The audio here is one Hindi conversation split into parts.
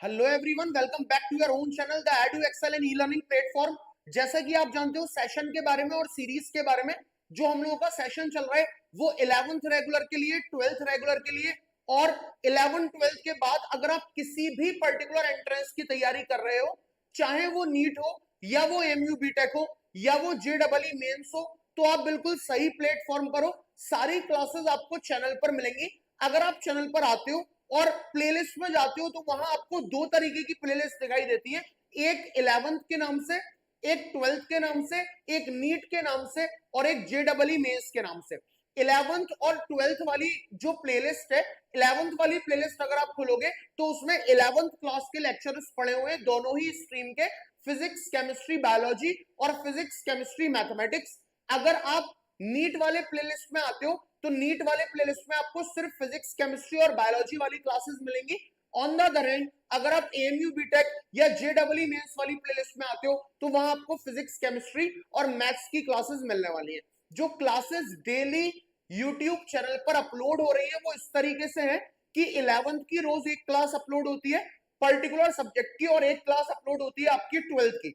Hello everyone, welcome back to your own channel the Edu Excel and e learning platform. जैसा कि आप जानते हो सेशन के बारे में और सीरीज के बारे में, जो हम लोगों का सेशन चल रहा है वो 11th रेगुलर के लिए, 12th रेगुलर के लिए और 11 12th के बाद अगर आप किसी भी पर्टिकुलर एंट्रेंस की तैयारी कर रहे हो, चाहे वो नीट हो या वो एमयू बीटेक हो या वो जेडबलई मेंस हो, तो आप बिल्कुल सही प्लेटफॉर्म पर हो। सारी क्लासेस आपको चैनल पर मिलेंगी। अगर आप चैनल पर आते हो और प्लेलिस्ट में जाते हो तो वहां आपको दो तरीके की प्लेलिस्ट दिखाई देती है, एक 11th के नाम से, एक 12th के नाम से, एक नीट के नाम से और एक जेडबलई मेंस के नाम से। 11th और 12th वाली जो प्लेलिस्ट है, 11th वाली प्लेलिस्ट अगर आप खोलोगे तो उसमें 11th क्लास के लेक्चर्स पड़े हुए हैं, दोनों ही स्ट्रीम के, फिजिक्स केमिस्ट्री बायोलॉजी और फिजिक्स केमिस्ट्री मैथमेटिक्स। अगर आप नीट वाले प्लेलिस्ट में आते हो तो नीट वाले प्लेलिस्ट में आपको सिर्फ फिजिक्स केमिस्ट्री और बायोलॉजी वाली क्लासेस मिलेंगी। ऑन द अदर हैंड अगर आप एएमयू बीटेक या जेडबलई मेंस वाली प्लेलिस्ट में आते हो तो वहां आपको फिजिक्स केमिस्ट्री और मैथ्स की क्लासेस मिलने वाली है। जो क्लासेस डेली यूट्यूब चैनल पर अपलोड हो रही है वो इस तरीके से है कि 11th की रोज एक क्लास अपलोड होती है पर्टिकुलर सब्जेक्ट की और एक क्लास अपलोड होती है आपकी 12th की।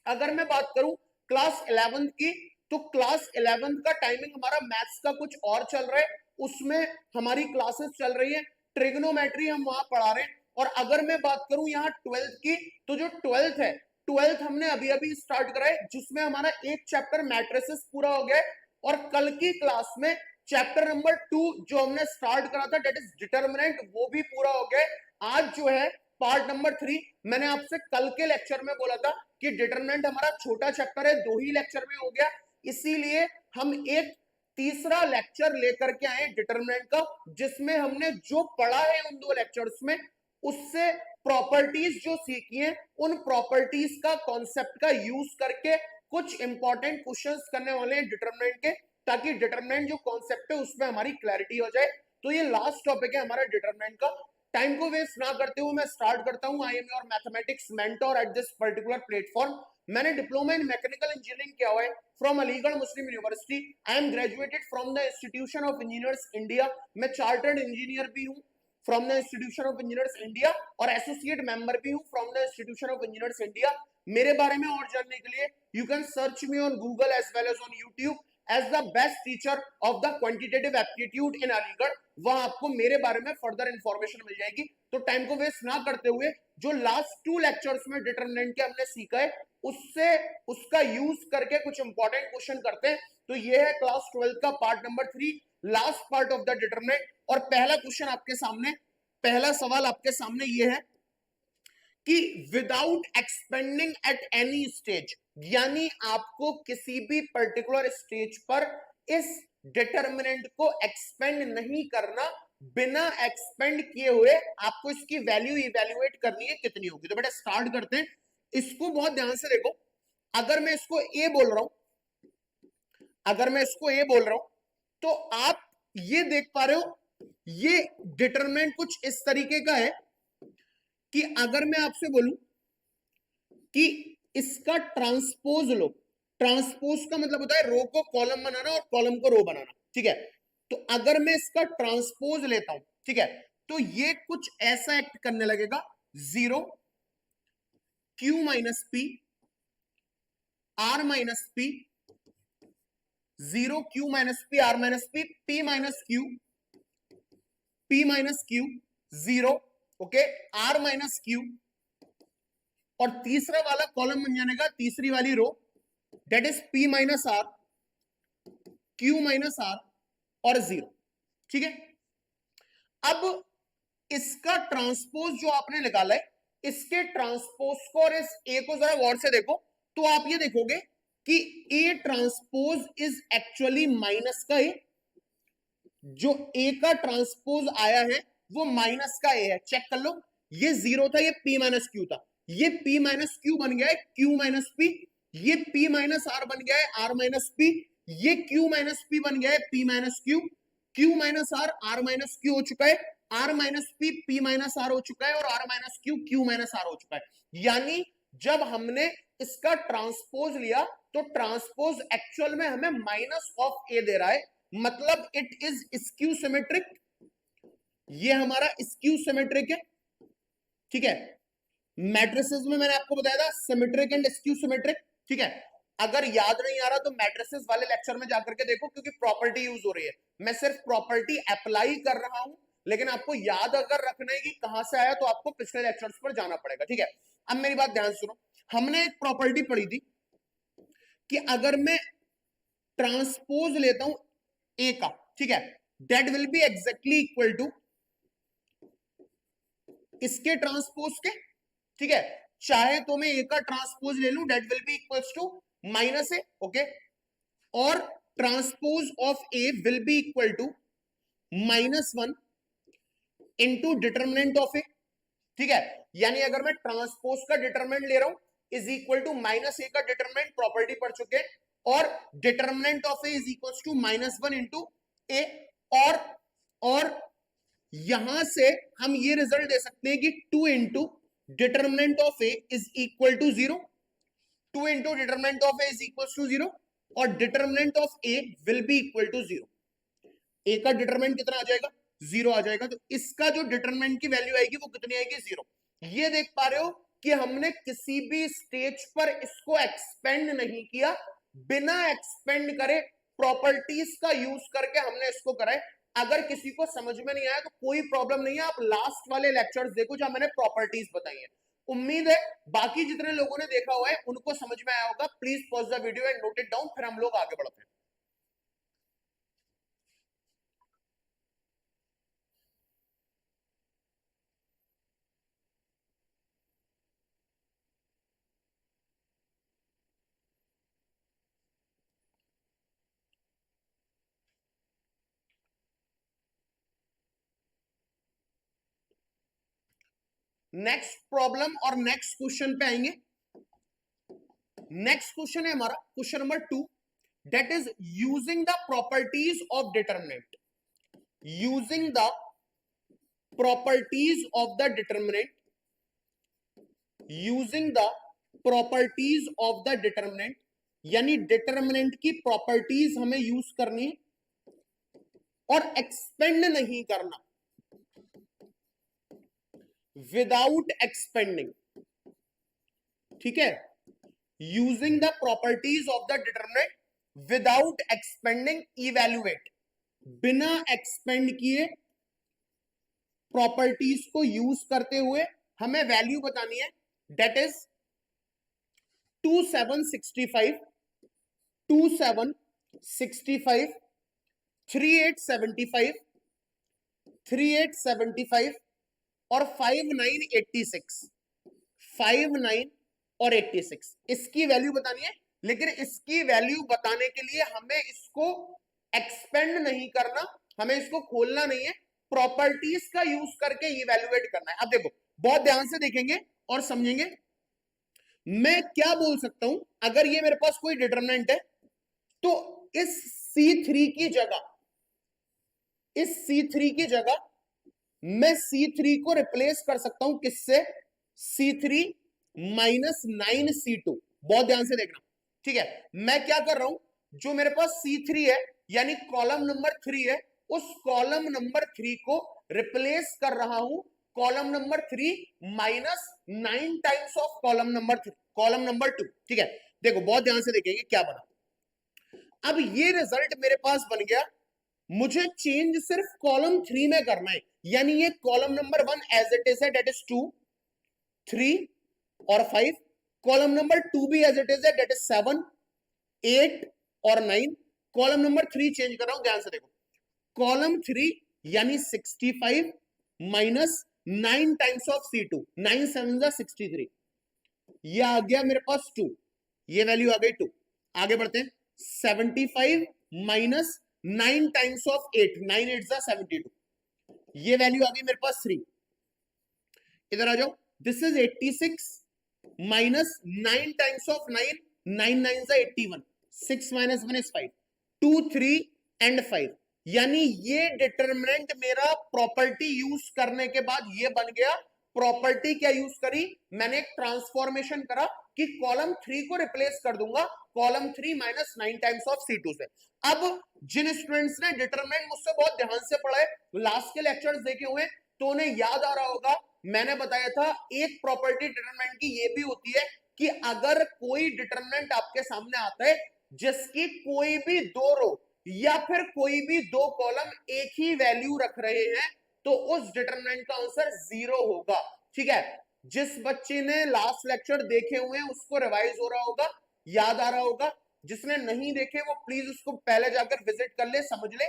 अगर मैं बात करूं क्लास 11th की, तो क्लास 11th का टाइमिंग हमारा मैथ्स का कुछ और चल रहा है, उसमें हमारी क्लासेस चल रही है, ट्रिग्नोमेट्री हम वहां पढ़ा रहे हैं। और अगर मैं बात करूं यहाँ 12th की, तो जो 12th है, 12th हमने अभी अभी स्टार्ट करा है, जिसमें हमारा एक चैप्टर मैट्रिसेस पूरा हो गया है और कल की क्लास में चैप्टर नंबर 2 जो हमने स्टार्ट करा था, डेट इज डिटर्मिनेंट, वो भी पूरा हो गया है। आज जो है पार्ट नंबर 3, मैंने आपसे कल के लेक्चर में बोला था कि डिटरमिनेंट हमारा छोटा चैप्टर है, दो ही लेक्चर में हो गया, इसीलिए हम एक तीसरा लेक्चर लेकर के आए डिटरमिनेंट का, जिसमें हमने जो पढ़ा है उन दो लेक्चर्स में, उससे प्रॉपर्टीज जो सीखी हैं, उन प्रॉपर्टीज का कॉन्सेप्ट का यूज करके कुछ इंपॉर्टेंट क्वेश्चंस करने वाले हैं डिटरमिनेंट के, ताकि डिटरमिनेंट जो कॉन्सेप्ट है उसमें हमारी क्लैरिटी हो जाए। तो ये लास्ट टॉपिक है हमारा डिटरमिनेंट का। टाइम को वेस्ट ना करते हुए मैं स्टार्ट करता हूं। I am your mathematics mentor at this particular platform. मैंने डिप्लोमा इन मैकेनिकल इंजीनियरिंग किया हुआ है from Aligarh Muslim University. I am graduated from the institution of engineers India. मैं चार्टर्ड इंजीनियर भी हूँ from the institution of engineers India और एसोसिएट मेंबर भी हूँ from the institution of engineers India. मेरे बारे में और जानने के लिए you can search me on Google as well as on YouTube as the best teacher of the quantitative aptitude in Aligarh. वहां आपको मेरे बारे में फर्दर इंफॉर्मेशन मिल जाएगी। तो टाइम को वेस्ट ना करते हुए जो लास्ट 2 लेक्चर्स में डिटरमिनेंट के हमने सीखा है, उससे उसका यूज करके कुछ इंपॉर्टेंट क्वेश्चन करते हैं। तो ये है क्लास 12 का part number 3, last part of the determinant. और पहला क्वेश्चन आपके सामने, पहला सवाल आपके सामने ये है कि without expanding at any stage, यानी आपको किसी भी पर्टिकुलर स्टेज पर इस डिटरमिनेंट को एक्सपेंड नहीं करना, बिना एक्सपेंड किए हुए आपको इसकी वैल्यू इवेल्युएट करनी है, कितनी होगी। तो बेटा स्टार्ट करते हैं, इसको बहुत ध्यान से देखो। अगर मैं इसको ए बोल रहा हूं, अगर मैं इसको ए बोल रहा हूं, तो आप ये देख पा रहे हो, ये डिटरमिनेंट कुछ इस तरीके का है कि अगर मैं आपसे बोलूं कि इसका ट्रांसपोज लो, ट्रांसपोज का मतलब होता है रो को कॉलम बनाना और कॉलम को रो बनाना, ठीक है। तो अगर मैं इसका ट्रांसपोज लेता हूं, ठीक है, तो ये कुछ ऐसा एक्ट करने लगेगा, 0 q minus p r minus p, 0 q minus p r minus p, p minus q, p minus q 0, okay, r minus q, और तीसरा वाला कॉलम बन जाने का, तीसरी वाली row, det is p minus r, q minus r और 0, ठीक है। अब इसका ट्रांसपोज जो आपने निकाला है, इसके ट्रांसपोज को और इस ए को जरा गौर से देखो, तो आप ये देखोगे कि A transpose is actually minus का ए, जो ए का ट्रांसपोज आया है वो माइनस का ए है, चेक कर लो। ये 0 था, ये पी माइनस क्यू था, ये पी माइनस क्यू बन गया है क्यू माइनस पी, ये पी माइनस आर बन गया है आर माइनस पी, ये क्यू माइनस पी बन गया है P minus Q, Q minus R minus Q हो चुका है, R minus P minus R हो चुका है और R minus Q minus R हो चुका है। यानी जब हमने इसका ट्रांसपोज लिया तो ट्रांसपोज एक्चुअल में हमें माइनस ऑफ ए दे रहा है, मतलब इट इज स्क्यू सिमेट्रिक। ये हमारा स्क्यू सिमेट्रिक है, ठीक है। मैट्रिसेस में मैंने आपको बताया था सिमेट्रिक एंड स्क्यू सिमेट्रिक, ठीक है। अगर याद नहीं आ रहा तो मैट्रिसेस वाले लेक्चर में जाकर के देखो, क्योंकि प्रॉपर्टी यूज हो रही है, मैं सिर्फ प्रॉपर्टी अप्लाई कर रहा हूं, लेकिन आपको याद अगर रखना है कि कहां से आया तो आपको पिछले लेक्चर्स पर जाना पड़ेगा, ठीक है। अब मेरी बात ध्यान सुनो, हमने एक प्रॉपर्टी पढ़ी थी कि अगर मैं ट्रांसपोज लेता हूं ए का, ठीक है, that will be exactly equal to इसके ट्रांसपोज के, ठीक है। चाहे तो मैं ए का ट्रांसपोज ले लूं, that will be equals to minus A, okay, और transpose of A will be equal to -1 into determinant of A, ठीक है। यानी अगर मैं ट्रांसपोज का डिटर्मिनेंट ले रहा हूं is equal to minus A का डिटर्मिनेंट, प्रॉपर्टी पढ़ चुके हैं, और determinant of A is equal to -1 into A, और यहां से हम ये रिजल्ट दे सकते हैं कि 2 into determinant of A is equal to 0, 2 into determinant of A is equal to 0, और determinant of A will be equal to 0। A का डिटरमिनेंट कितना आ जाएगा, 0 आ जाएगा, तो इसका जो डिटरमिनेंट की वैल्यू आएगी वो कितनी आएगी, 0। ये देख पा रहे हो कि हमने किसी भी स्टेज पर इसको एक्सपेंड नहीं किया, बिना एक्सपेंड करे प्रॉपर्टीज का यूज करके हमने इसको करा है। अगर किसी को समझ में नहीं आया तो कोई प्रॉब्लम नहीं है, आप लास्ट वाले लेक्चर्स देखो जहां मैंने प्रॉपर्टीज बताई है। उम्मीद है बाकी जितने लोगों ने देखा हुआ है उनको समझ में आया होगा। Please pause the video and note it down, फिर हम लोग आगे बढ़ते हैं। नेक्स्ट प्रॉब्लम और नेक्स्ट क्वेश्चन पे आएंगे। नेक्स्ट क्वेश्चन है हमारा question number 2, that is using the properties of determinant, using the properties of the determinant, using the properties of the determinant, यानी डिटरमिनेंट की प्रॉपर्टीज हमें यूज करनी और एक्सपेंड नहीं करना, विदाउट एक्सपेंडिंग, ठीक है। Using the properties of the determinant without expanding, evaluate, बिना एक्सपेंड किए प्रॉपर्टीज को यूज करते हुए हमें वैल्यू बतानी है, दैट इज 2765, 2765, 3875, 3875 और 5986, 59 और 86, इसकी वैल्यू बतानी है। लेकिन इसकी वैल्यू बताने के लिए हमें इसको एक्सपेंड नहीं करना, हमें इसको खोलना नहीं है, प्रॉपर्टीज का यूज करके इवैल्यूएट करना है। अब देखो बहुत ध्यान से देखेंगे और समझेंगे। मैं क्या बोल सकता हूं, अगर ये मेरे पास कोई डिटरमिनेंट है तो इस C3 की जगह, इस C3 की जगह मैं C3 को रिप्लेस कर सकता हूं किससे, C3 माइनस 9C2। बहुत ध्यान से देखना, ठीक है। मैं क्या कर रहा हूं, जो मेरे पास C3 है यानी कॉलम नंबर 3 है, उस कॉलम नंबर 3 को रिप्लेस कर रहा हूं column number 3 minus 9 times of column number 3, column number 2, ठीक है। देखो बहुत ध्यान से देखेंगे क्या बना। अब ये रिजल्ट मेरे पास बन गया, मुझे चेंज सिर्फ कॉलम 3 में करना है, यानी ये column number 1 as it is है, दैट इज 2, 3 और 5, कॉलम नंबर 2 भी एज इट इज है, दैट इज 7, 8 और 9, कॉलम नंबर 3 चेंज कर रहा हूं, ध्यान से देखो, कॉलम 3 यानी 65 माइनस 9 टाइम्स ऑफ C2, 9 7 63, ये आ गया मेरे पास 2, ये वैल्यू आ गई 2। आगे बढ़ते हैं, 75 माइनस 9 टाइम्स ऑफ 8, 9 8 72, ये वैल्यू आ गई मेरे पास 3। इधर आ जाओ, this is 86 minus 9 times of 9, 9 9 81, 6 minus 1 is 5, 2 3 and 5, यानी ये डिटरमिनेंट मेरा प्रॉपर्टी यूज करने के बाद ये बन गया। प्रॉपर्टी क्या यूज करी, मैंने एक ट्रांसफॉर्मेशन करा कि कॉलम 3 को रिप्लेस कर दूंगा column 3 minus 9 times of C2 से। अब जिन स्टूडेंट्स ने डिटरमिनेंट मुझसे बहुत ध्यान से पढ़ा है, लास्ट के लेक्चर्स देखे हुए, तो उन्हें याद आ रहा होगा मैंने बताया था एक प्रॉपर्टी डिटरमिनेंट की ये भी होती है कि अगर कोई डिटरमिनेंट आपके सामने आता है जिसकी कोई भी दो रो या फिर कोई भी दो कॉलम एक ही वैल्यू रख रहे हैं तो उस डिटरमिनेंट का आंसर 0 होगा। ठीक है, जिस बच्चे ने लास्ट लेक्चर देखे हुए हैं उसको रिवाइज हो रहा होगा, याद आ रहा होगा। जिसने नहीं देखे वो प्लीज उसको पहले जाकर विजिट कर ले, समझ ले।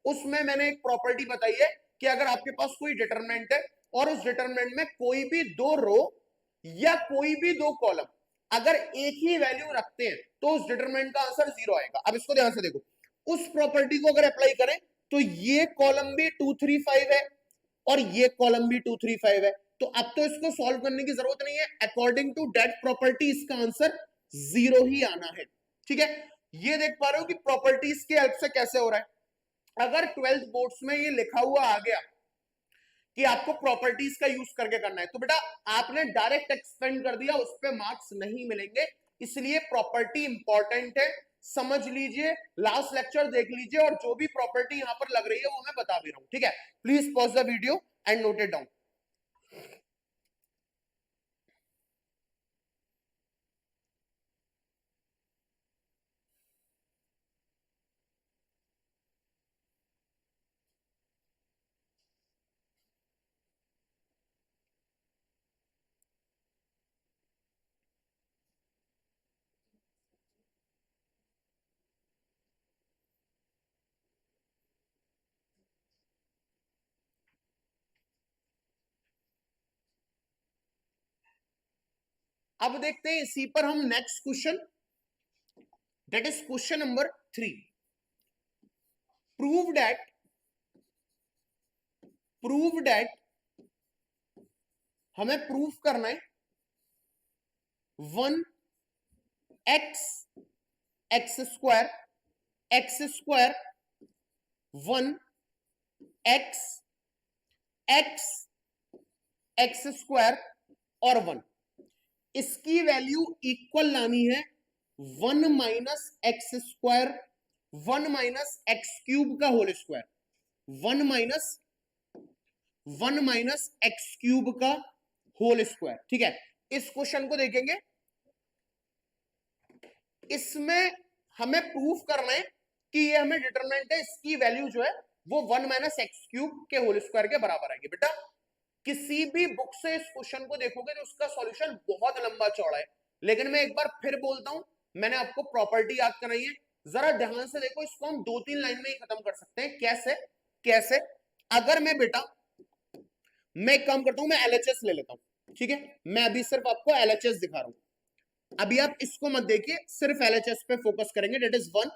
उसमें मैंने एक प्रॉपर्टी बताई है कि अगर आपके पास कोई डिटरमिनेंट है और उस डिटरमिनेंट में कोई भी दो रो या कोई भी दो कॉलम अगर एक ही वैल्यू रखते हैं तो उस डिटरमिनेंट का आंसर 0 आएगा। अब इसको ध्यान से देखो, उस प्रॉपर्टी को अगर अप्लाई करें तो ये कॉलम भी 2 3 5 है और ये कॉलम भी 2 3 5 है, तो अब तो इसको सॉल्व करने की जरूरत नहीं है। अकॉर्डिंग टू दैट प्रॉपर्टी इसका आंसर 0 ही आना है। ठीक है, ये देख पा रहे हो कि प्रॉपर्टीज की हेल्प से कैसे हो रहा है। अगर 12th बोर्ड्स में ये लिखा हुआ आ गया कि आपको प्रॉपर्टीज का यूज करके करना है तो बेटा आपने डायरेक्ट एक्सपेंड कर दिया, उस पर मार्क्स नहीं मिलेंगे। इसलिए प्रॉपर्टी इंपॉर्टेंट है, समझ लीजिए, लास्ट लेक्चर देख लीजिए और जो भी प्रॉपर्टी यहां पर लग रही है वो मैं बता भी रहा हूं। ठीक है, please pause the video and note it down. अब देखते हैं इसी पर हम next question, that is question number 3। Prove that हमें प्रूफ करना है 1 एक्स स्क्वायर 1 एक्स स्क्वायर और 1, इसकी वैल्यू इक्वल लानी है 1 minus x square 1 minus x cube का whole square 1 minus x cube का होल स्क्वायर। ठीक है, इस क्वेश्चन को देखेंगे, इसमें हमें प्रूफ करना है कि ये हमें डिटरमिनेंट है, इसकी वैल्यू जो है वो 1 माइनस एक्स क्यूब के होल स्क्वायर के बराबर आएगी। बेटा किसी भी बुक से इस क्वेश्चन को देखोगे तो उसका सॉल्यूशन बहुत लंबा चौड़ा है, लेकिन मैं एक बार फिर बोलता हूं, मैंने आपको प्रॉपर्टी याद कराई है, जरा ध्यान से देखो, इसको हम 2-3 लाइन में ही खत्म कर सकते हैं। कैसे अगर मैं बेटा मैं एक काम करता हूं, मैं एलएचएस ले लेता हूं। ठीक है, मैं अभी सिर्फ आपको एलएचएस दिखा रहा हूं, अभी आप इसको मत देखिए, सिर्फ एलएचएस पे फोकस करेंगे। That is 1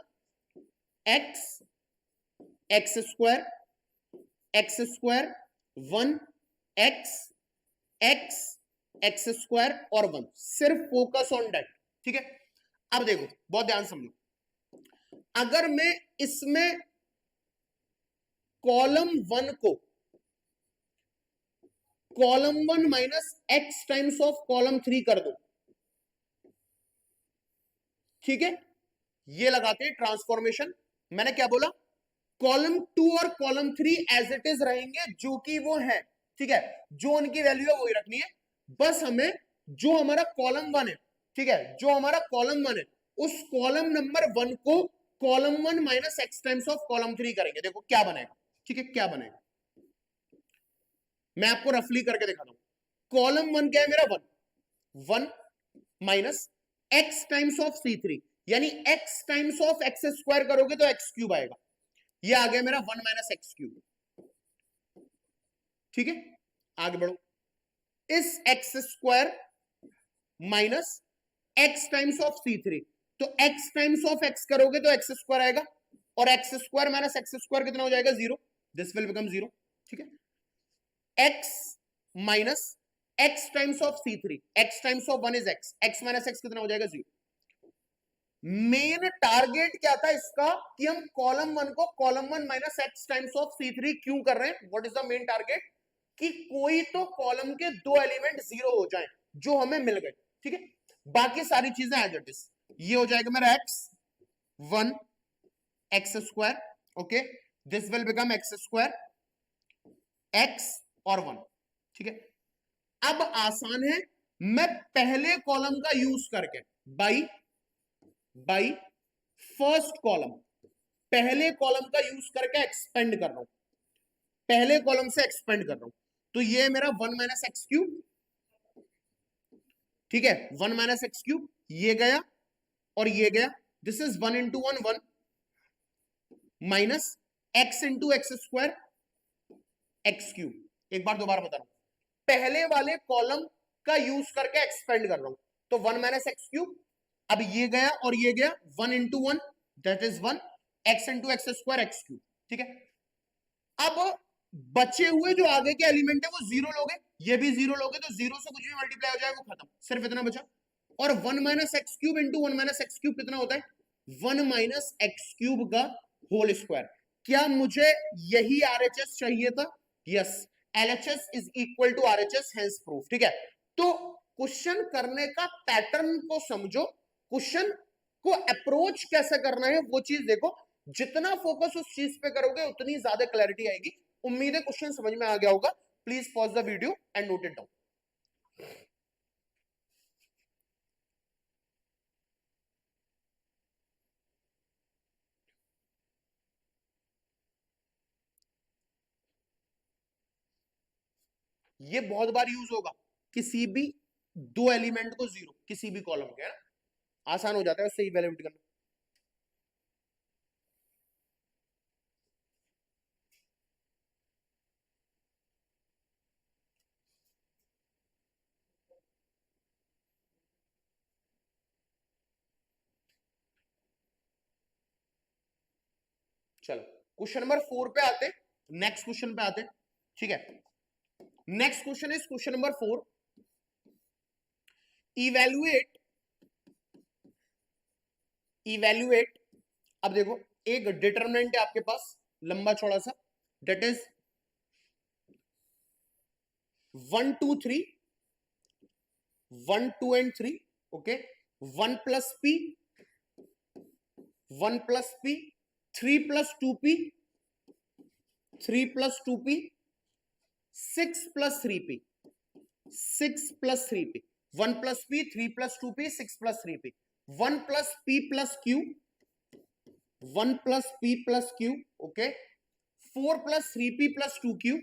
x square 1 x square और 1, सिर्फ फोकस ऑन दैट। ठीक है, अब देखो बहुत ध्यान समझो, अगर मैं इसमें कॉलम 1 को column 1 minus x times of column 3 कर दो, ठीक है, ये लगाते हैं ट्रांसफॉर्मेशन। मैंने क्या बोला, कॉलम 2 और कॉलम 3 एज इट इज रहेंगे जो कि वो है। ठीक है, जो उनकी वैल्यू है वही रखनी है, बस हमें जो हमारा कॉलम 1 है, ठीक है, जो हमारा कॉलम 1 है उस कॉलम नंबर 1 को column 1 minus x times of column 3 करेंगे। देखो क्या बनेगा। ठीक है, क्या बनेगा मैं आपको रफली करके दिखाता हूं। कॉलम 1 क्या है मेरा, 1 minus x times of C3, यानी x times of x square करोगे तो एक्स क्यूब आएगा, ये आ गया मेरा 1 माइनस एक्स क्यूब। ठीक है, आगे बढ़ो, इस x square minus x times of C3, तो एक्स टाइम्स ऑफ एक्स करोगे तो एक्स स्क्वायर आएगा, और x square minus x square कितना हो जाएगा, 0, दिस विल बिकम 0। ठीक है, x minus x times of C3, x times of 1 is x, x minus x कितना हो जाएगा, 0। मेन टारगेट क्या था इसका कि हम कॉलम 1 को column 1 minus x times of C3 क्यों कर रहे हैं, what is the main target, कि कोई तो कॉलम के दो एलिमेंट 0 हो जाएं जो हमें मिल गए। ठीक है, बाकी सारी चीजें एज इट इज, ये हो जाएगा मेरा x 1 x square, okay, this will become x square x और 1। ठीक है, अब आसान है, मैं पहले कॉलम का यूज करके बाई फर्स्ट कॉलम, पहले कॉलम का यूज करके एक्सपेंड कर रहा हूं, पहले कॉलम से एक्सपेंड कर रहा हूं। तो ये मेरा 1 माइनस एक्स क्यूब, ठीक है, 1 माइनस एक्स क्यूब, ये गया और ये गया, this is 1 into 1 1 minus x into x square x cube. एक बार दोबारा बता रहा हूं, पहले वाले कॉलम का यूज करके एक्सपेंड कर रहा हूं, तो 1 माइनस एक्स क्यूब, अब ये गया और ये गया, 1 into 1 that is 1, x into x square x cube, ठीक है। अब बचे हुए जो आगे के एलिमेंट है वो जीरो लोगे, ये भी जीरो लोगे, तो जीरो से कुछ भी मल्टीप्लाई हो जाए वो खत्म, सिर्फ इतना बचा। और 1 minus x cube into 1 minus x cube कितना होता है, 1 माइनस एक्स क्यूब का होल स्क्वायर। क्या मुझे यही आरएचएस चाहिए था? Yes, LHS is equal to RHS, hence proof, ठीक है। तो क्वेश्चन करने का पैटर्न को समझो, क्वेश्चन को अप्रोच कैसे करना है वो चीज देखो, जितना फोकस उस चीज पे करोगे उतनी ज्यादा क्लैरिटी आएगी। उम्मीद है क्वेश्चन समझ में आ गया होगा। Please pause the video and note it down. ये बहुत बार यूज होगा, किसी भी दो एलिमेंट को जीरो, किसी भी कॉलम के, है ना, आसान हो जाता है उससे इवैल्यूएट करना। चलो क्वेश्चन नंबर 4 पे आते, नेक्स्ट क्वेश्चन पे आते, ठीक है। Next question is question number 4, evaluate, evaluate. अब देखो एक डिटरमिनेंट है आपके पास लंबा चौड़ा सा, that is 1 2 3, 1 2 and 3, okay, 1 plus P, 1 plus P, 3 plus 2p, 3 plus 2p, 6 plus 3p, 6 plus 3p, 1 plus p, 3 plus 2p, 6 plus 3p, 1 plus p plus q, 1 plus p plus q, okay, 4 plus 3p plus 2q,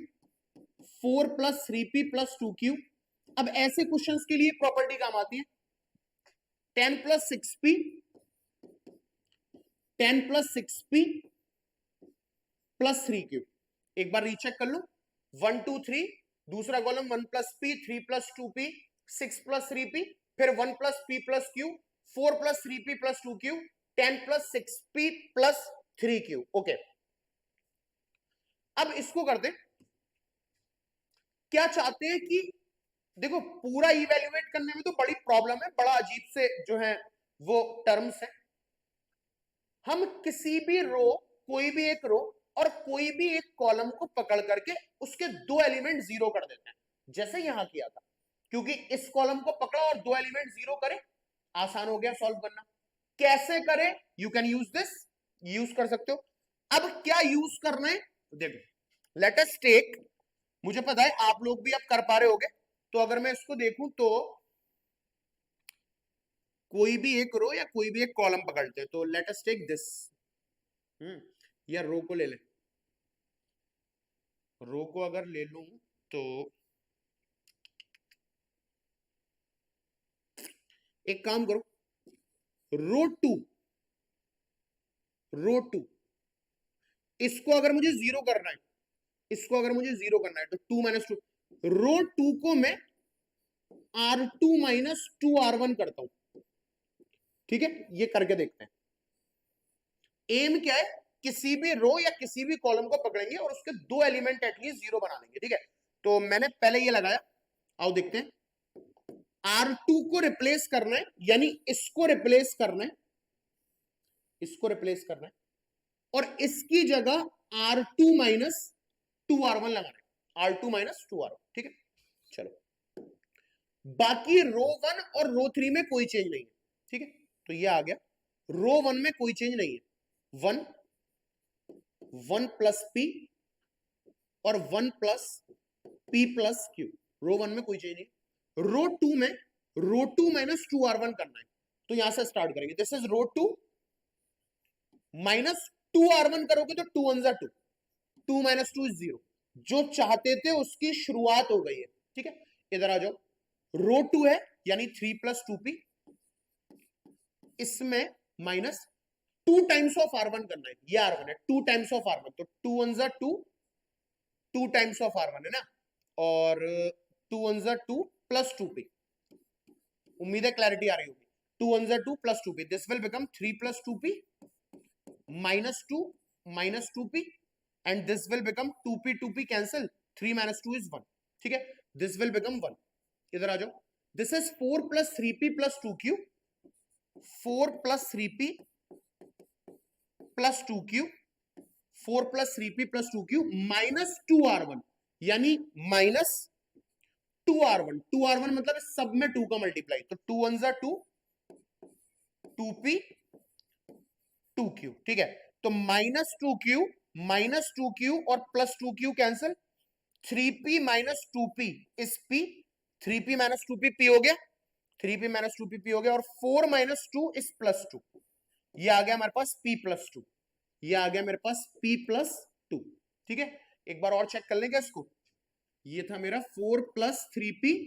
4 plus 3p plus 2q। अब ऐसे क्वेश्चंस के लिए प्रॉपर्टी काम आती है, 10 plus 6p, 10 plus 6p plus 3q। एक बार रीचेक कर लो, 1 2 3, दूसरा column 1 plus P, 3 plus 2p, 6 plus 3p, फिर 1 plus p plus q, 4 plus 3p plus 2q, 10 plus 6p plus 3q, okay. अब इसको करते, क्या चाहते हैं कि देखो पूरा इवेल्युएट करने में तो बड़ी प्रॉब्लम है, बड़ा अजीब से जो है वो टर्म्स है। हम किसी भी रो, कोई भी एक रो और कोई भी एक कॉलम को पकड़ करके उसके दो एलिमेंट जीरो कर देते हैं, जैसे यहां किया था, क्योंकि इस कॉलम को पकड़ा और दो एलिमेंट जीरो करे, आसान हो गया सॉल्व करना। कैसे करें? You can use this, use कर सकते हो। अब क्या यूज करना है देखो, लेट अस टेक, मुझे पता है आप लोग भी अब कर पा रहे होगे, तो अगर मैं इसको देखूं तो कोई भी एक रो या कोई भी एक कॉलम पकड़ते हैं, तो लेट अस टेक दिस, या रो को ले ले, रो को अगर ले लूं तो एक काम करो, रो टू, रो टू, इसको अगर मुझे जीरो करना है, इसको अगर मुझे जीरो करना है तो 2 माइनस 2, रो टू को मैं R2 माइनस 2R1 करता हूं, ठीक है, ये करके देखते हैं। एम क्या है, किसी भी रो या किसी भी कॉलम को पकड़ेंगे और उसके दो एलिमेंट एटलीस्ट जीरो बना लेंगे, ठीक है। तो मैंने पहले ये लगाया, आओ देखते हैं। R2 को रिप्लेस करना है, यानी इसको रिप्लेस करना है, इसको रिप्लेस करना है, और इसकी जगह R2 माइनस 2R1 लगाना है, R2 माइनस 2R1, ठीक है। चलो बाकी रो 1 और रो 3 में कोई चेंज नहीं है, ठीक है, तो ये आ गया। रो 1 में कोई चेंज नहीं है, 1 1 प्लस p और 1 प्लस p प्लस q, रो 1 में कोई चेंज नहीं। रो 2 में रो 2 माइनस 2r1 करना है, तो यहां से स्टार्ट करेंगे। This is row 2 minus 2r1 करोगे तो 2 1 2, 2 माइनस 2 इज 0। जो चाहते थे उसकी शुरुआत हो गई है, ठीक है। इधर आ जाओ, रो 2 है यानी 3 प्लस 2p, इसमें माइनस 2 टाइम्स ऑफ r1 करना है, ये r1 है, 2 टाइम्स ऑफ r1, तो 2 1 2, 2 टाइम्स ऑफ r1 है ना, और 2 1 2 प्लस 2p। उम्मीद है क्लैरिटी आ रही होगी। 2 1 2 plus 2p, this will become 3 plus 2p minus 2 minus 2p and this will become 2p cancel, 3 minus 2 is 1, ठीक है। this will become 1। इधर आ जाओ, this is 4 plus 3p plus 2q, 4 plus 3p plus 2q, 4 plus 3p plus 2q minus 2r1, यानी minus 2r1, 2r1 मतलब सब में 2 का मल्टीप्लाई, तो 2 1 2, 2p 2q, ठीक है। तो माइनस टू क्यू और plus 2q cancel, 3p minus 2p इस p, 3p minus 2p p हो गया, 3p माइनस 2p p हो गया, और 4 माइनस 2 इस प्लस 2, ये आ गया हमारे पास p प्लस 2, ये आ गया मेरे पास p प्लस 2, ठीक है। एक बार और चेक कर लेंगे इसको, ये था मेरा 4 plus 3p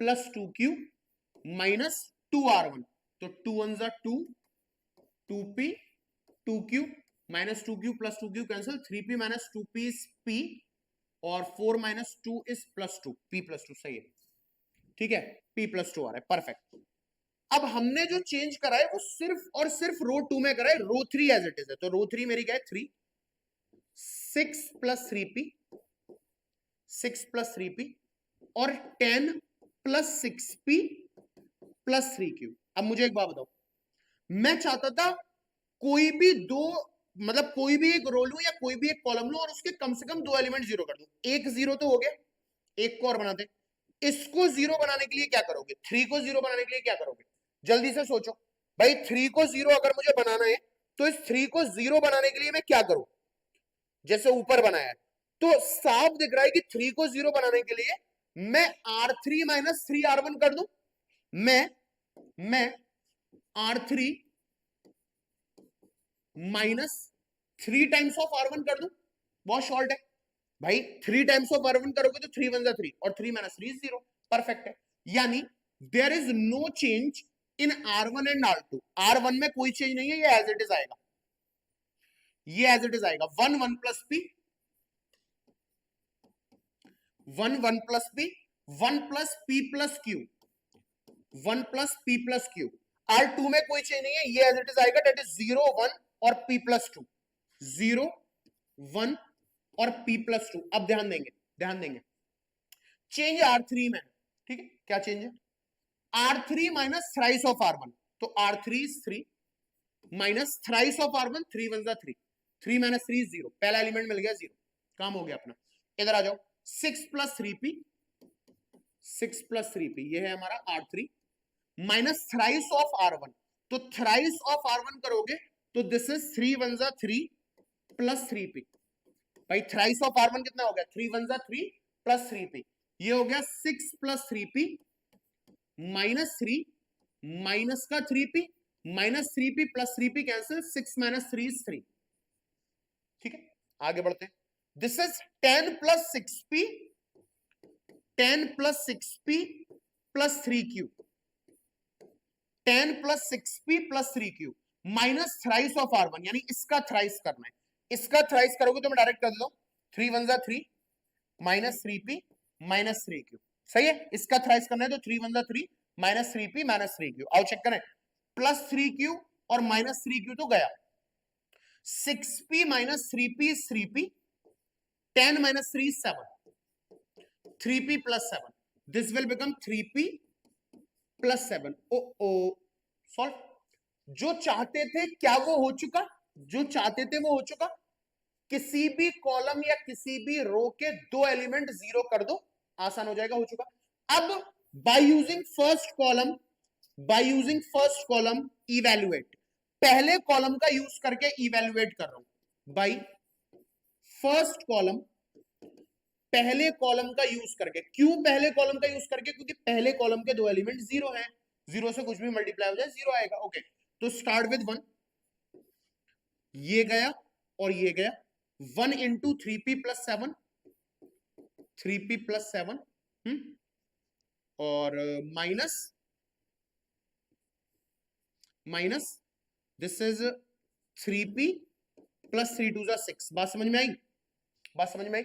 plus 2q minus 2r1, तो 2 1 2, 2p 2q minus 2q plus 2q cancel, 3p minus 2p is p, और 4 minus 2 is plus 2, p plus 2 सही है, ठीक है, p प्लस 2 आ रहा है, परफेक्ट। अब हमने जो चेंज करा है वो सिर्फ और सिर्फ रो 2 में करा है, रो 3 एज इट इज है, तो रो 3 मेरी क्या है 3, 6 प्लस 3p, 6 प्लस 3p और 10 प्लस 6p प्लस 3q। अब मुझे एक बात बताओ, मैं चाहता था कोई भी दो, मतलब कोई भी एक रो लूं या कोई भी एक कॉलम लूं और उसके कम से कम 2 एलिमेंट जीरो कर दूं। एक जीरो तो हो गया, एक को और बनाते। इसको जीरो बनाने के लिए क्या करोगे, 3 को जीरो बनाने के लिए क्या करोगे, जल्दी से सोचो भाई। 3 को जीरो अगर मुझे बनाना है तो इस 3 को जीरो बनाने के लिए मैं क्या करूं, जैसे ऊपर बनाया है तो साफ दिख रहा है कि 3 को जीरो बनाने के लिए मैं r3 माइनस 3r1 कर दूं, मैं r3 minus 3 times of r1 कर दूं, बहुत शॉर्ट है भाई। 3 टाइम्स ऑफ r1 करोगे तो 3 1 3 और 3 माइनस 3 0, परफेक्ट है। यानी there is no change in r1 and r2, r1 में कोई चेंज नहीं है, ये एज इट इज आएगा, ये एज इट इज आएगा। 1 1 plus p, 1 1 plus p, 1 plus p plus q, 1 plus p plus q। r2 में कोई चेंज नहीं है, ये एज इट इज आएगा, दैट इज 0 1 और p प्लस 2, 0 1 और p प्लस 2। अब ध्यान देंगे चेंज r3 में, ठीक है, क्या चेंज है, r3 minus thrice of r1, तो r3 is 3 minus thrice of r1, 3 1 3, 3 minus 3 0, पहला एलिमेंट मिल गया 0, काम हो गया अपना। इधर आ जाओ, 6 प्लस 3p, 6 प्लस 3p ये है हमारा r3 minus thrice of r1, तो थ्राइस ऑफ r1 करोगे तो दिस इज 3 1 3 प्लस 3p। भाई थ्राइस ऑफ r1 कितना हो गया, 3 1 3 प्लस 3p, ये हो गया 6 प्लस 3p माइनस 3 माइनस का 3p minus 3p plus 3p cancel, 6 minus 3 is 3, ठीक है। आगे बढ़ते हैं, this is 10 plus 6p, 10 plus 6p plus 3q, 10 plus 6p plus 3q minus thrice of r1, यानी इसका थ्राइस करना है। इसका थ्राइस करोगे तो मैं डायरेक्ट कर देता हूं, 3 1 3 माइनस 3p माइनस 3q, सही है। इसका थ्राइस करना है तो 3 1 3 माइनस 3p माइनस 3q। आओ चेक करें, प्लस 3q और माइनस 3q तो गया, 6p minus 3p is 3p, 10 minus 3 is 7, 3p plus 7, this will become 3p plus 7। Oh solve. जो चाहते थे क्या वो हो चुका, जो चाहते थे वो हो चुका। किसी भी कॉलम या किसी भी रो के 2 एलिमेंट जीरो कर दो, आसान हो जाएगा, हो चुका। अब by using first column evaluate, पहले कॉलम का यूज करके इवैल्यूएट कर रहा हूं। बाय फर्स्ट कॉलम पहले कॉलम का यूज करके। क्यों पहले कॉलम का यूज करके? क्योंकि पहले कॉलम के दो एलिमेंट जीरो हैं, जीरो से कुछ भी मल्टीप्लाई हो जाए जीरो आएगा। ओके, तो स्टार्ट विद 1, ये गया और ये गया। 1 into 3p plus 7, 3p plus 7, और minus minus this is 3p plus 3 2 6। बात समझ में आई? बात समझ में आई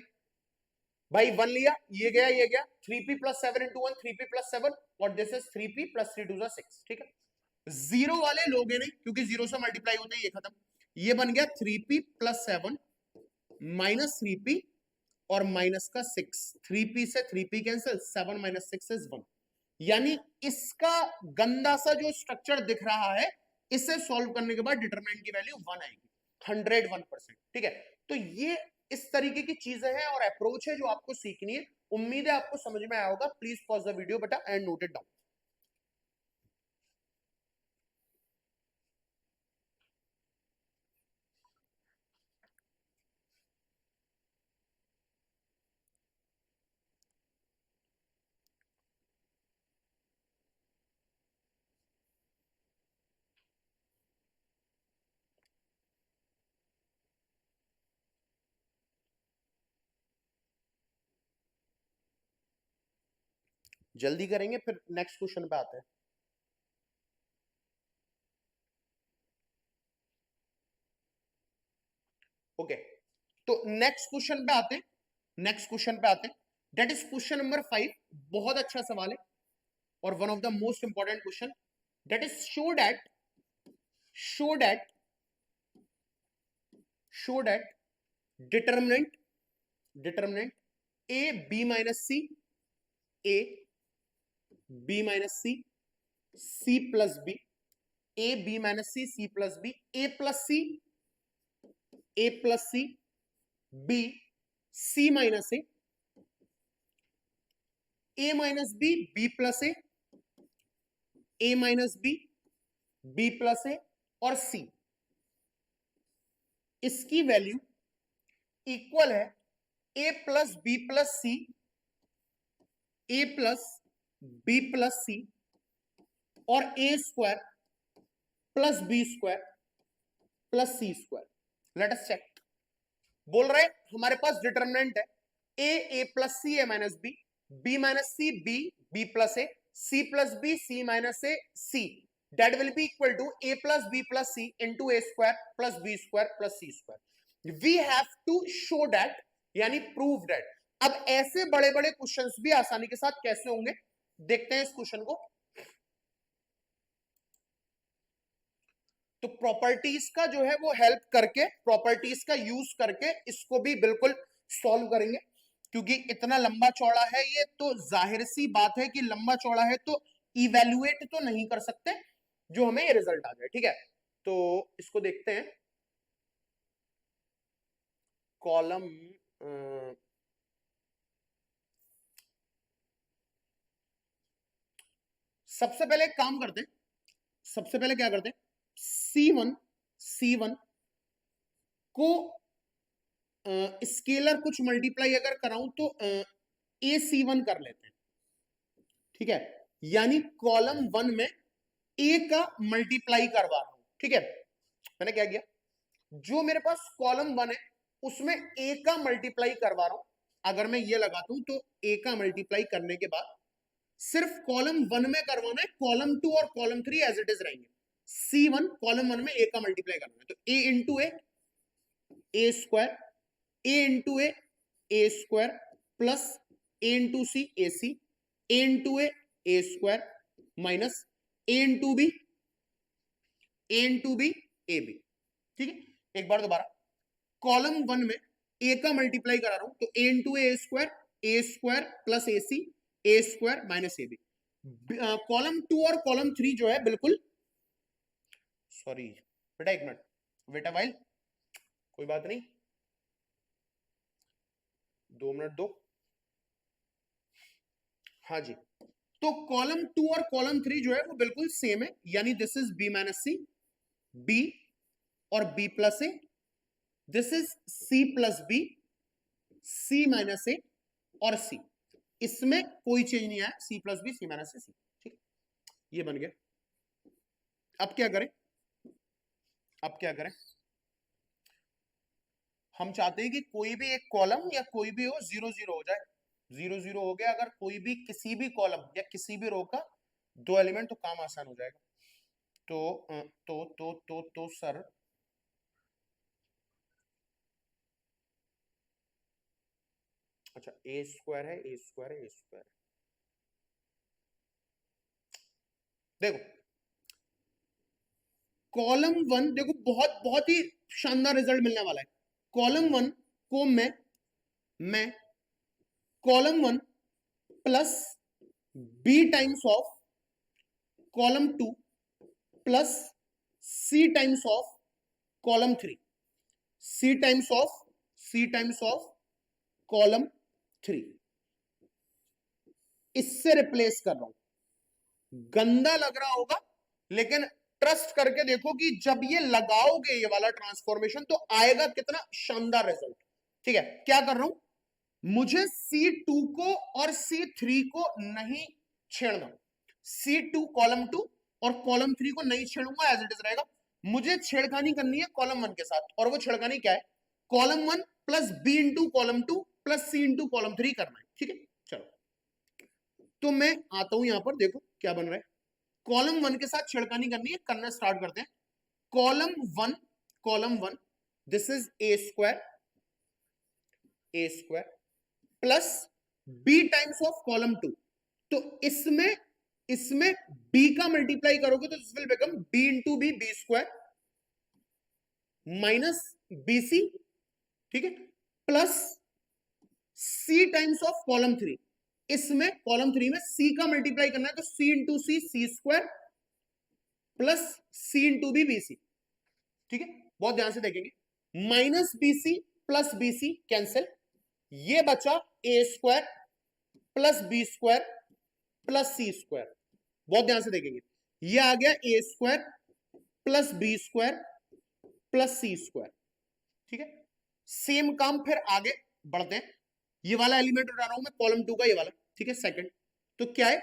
भाई? 1 लिया, ये गया ये गया, 3p plus 7 into 1, 3p plus 7, और दिस इज 3p प्लस 3 2 6। ठीक है, जीरो वाले लोगे नहीं क्योंकि जीरो से मल्टीप्लाई होते हैं, ये खत्म। ये बन गया 3p प्लस 7 माइनस 3p और माइनस का 6, 3p से 3p कैंसिल, 7 माइनस 6 इज 1। यानी इसका गंदा सा जो स्ट्रक्चर दिख रहा है, इसे सॉल्व करने के बाद डिटरमिनेंट की वैल्यू 1 आएगी, 101%। ठीक है, तो ये इस तरीके की चीजें हैं और अप्रोच है जो आपको सीखनी है। उम्मीद है आपको समझ में आया होगा। प्लीज पॉज द वीडियो बेटा एंड नोट इट डाउन। जल्दी करेंगे फिर नेक्स्ट क्वेश्चन पे आते हैं। ओके, तो नेक्स्ट क्वेश्चन पे आते हैं। नेक्स्ट क्वेश्चन पे आते हैं, दैट इज क्वेश्चन नंबर 5। बहुत अच्छा सवाल है और one of the most important question. That is show that determinant a b minus c, a b minus c, c plus b, a b minus c, c plus b, a plus c, a plus c, b c minus a minus b, b plus a minus b, b plus a और c, इसकी वैल्यू इक्वल है a plus B plus c, a plus B plus c और a square plus B square plus C square. Let us check. बोल रहे हमारे पास डिटरमिनेंट है a plus c, a minus b, b minus c, b plus a, c plus b, c minus a, c, that will be equal to a plus b plus c into a square plus b square plus c square. We have to show that, यानी prove that। अब ऐसे बड़े बड़े क्वेश्चंस भी आसानी के साथ कैसे होंगे, देखते हैं इस क्वेश्चन को। तो प्रॉपर्टीज का जो है वो हेल्प करके, प्रॉपर्टीज का यूज करके इसको भी बिल्कुल सॉल्व करेंगे, क्योंकि इतना लंबा चौड़ा है ये, तो जाहिर सी बात है कि लंबा चौड़ा है तो इवेल्युएट तो नहीं कर सकते जो हमें ये रिजल्ट आ जाए। ठीक है, तो इसको देखते हैं। कॉलम सबसे पहले एक काम करते हैं, सबसे पहले क्या करते हैं, C1 को स्केलर कुछ मल्टीप्लाई अगर कराऊं तो AC1 कर लेते हैं। ठीक है, यानी कॉलम 1 में A का मल्टीप्लाई करवा रहा हूं। ठीक है, मैंने क्या किया, जो मेरे पास कॉलम 1 है उसमें A का मल्टीप्लाई करवा रहा हूं। अगर मैं ये लगाता हूं तो A का मल्टीप्लाई करने के बाद सिर्फ कॉलम 1 में करवाना है, कॉलम 2 और कॉलम 3 एज इट इज रहेंगे। C1 कॉलम 1 में A का मल्टीप्लाई करना है, तो A into A square, A into A square plus A into C, A C, A into A square minus A into B, A into B, A B. ठीक है, एक बार दोबारा, कॉलम 1 में A का मल्टीप्लाई करा रहा हूं, तो A into A square plus A C, A square minus A B. Column 2 और कॉलम 3 जो है बिल्कुल, सॉरी बेटा एक मिनट वेट अ व्हाइल, कोई बात नहीं, 2 मिनट दो। हाँ जी, तो कॉलम 2 और कॉलम 3 जो है वो बिल्कुल सेम है, यानी this is b minus c, b और b plus a, this is c plus b, c minus a और सी, इसमें कोई चेंज नहीं आया, c plus b c minus c, ठीक, ये बन गया। अब क्या करें, अब क्या करें, हम चाहते हैं कि कोई भी एक कॉलम या कोई भी हो 0 0 हो जाए, 0 0 हो गया। अगर कोई भी किसी भी कॉलम या किसी भी रो का 2 एलिमेंट, तो काम आसान हो जाएगा। तो सर अच्छा, ए स्क्वायर है, ए स्क्वायर है, ए स्क्वायर है। देखो कॉलम 1, देखो बहुत बहुत ही शानदार रिजल्ट मिलने वाला है। कॉलम 1 को मैं column 1 plus B times of column 2 plus C times of column 3, C times of column 3, इससे रिप्लेस कर रहा हूं। गंदा लग रहा होगा, लेकिन ट्रस्ट करके देखो कि जब ये लगाओगे ये वाला ट्रांसफॉर्मेशन, तो आएगा कितना शानदार रिजल्ट। ठीक है, क्या कर रहा हूं, मुझे C2 को और C3 को नहीं छेड़ना, C2 कॉलम 2 और कॉलम 3 को नहीं छेड़ूंगा, एज इट इज रहेगा। मुझे छेड़खानी करनी है कॉलम 1 के साथ, और वो छेड़खानी क्या है, column 1 plus b into column 2 plus c into column 3 करना है। ठीक है, चलो तो मैं आता हूं यहां पर, देखो क्या बन रहा है। कॉलम 1 के साथ छेड़खानी करनी है, करना स्टार्ट करते हैं। Column 1 this is A square plus B times of column 2, तो इसमें बी का मल्टीप्लाई करोगे तो this will become B into B, B square minus B C, ठीक है, plus C times of column 3, इसमें कॉलम 3 में सी का मल्टीप्लाई करना है, तो c into c, c square plus c into B, b सी। ठीक है, बहुत ध्यान से देखेंगे, minus B c plus b c cancel, ये बचा a square plus B square plus C square. बहुत ध्यान से देखेंगे, ये आ गया a square plus B square plus C square. ठीक है, सेम काम फिर आगे बढ़ते हैं। ये वाला एलिमेंट उठा रहा हूं मैं कॉलम 2 का, ये वाला, ठीक है, सेकंड। तो क्या है,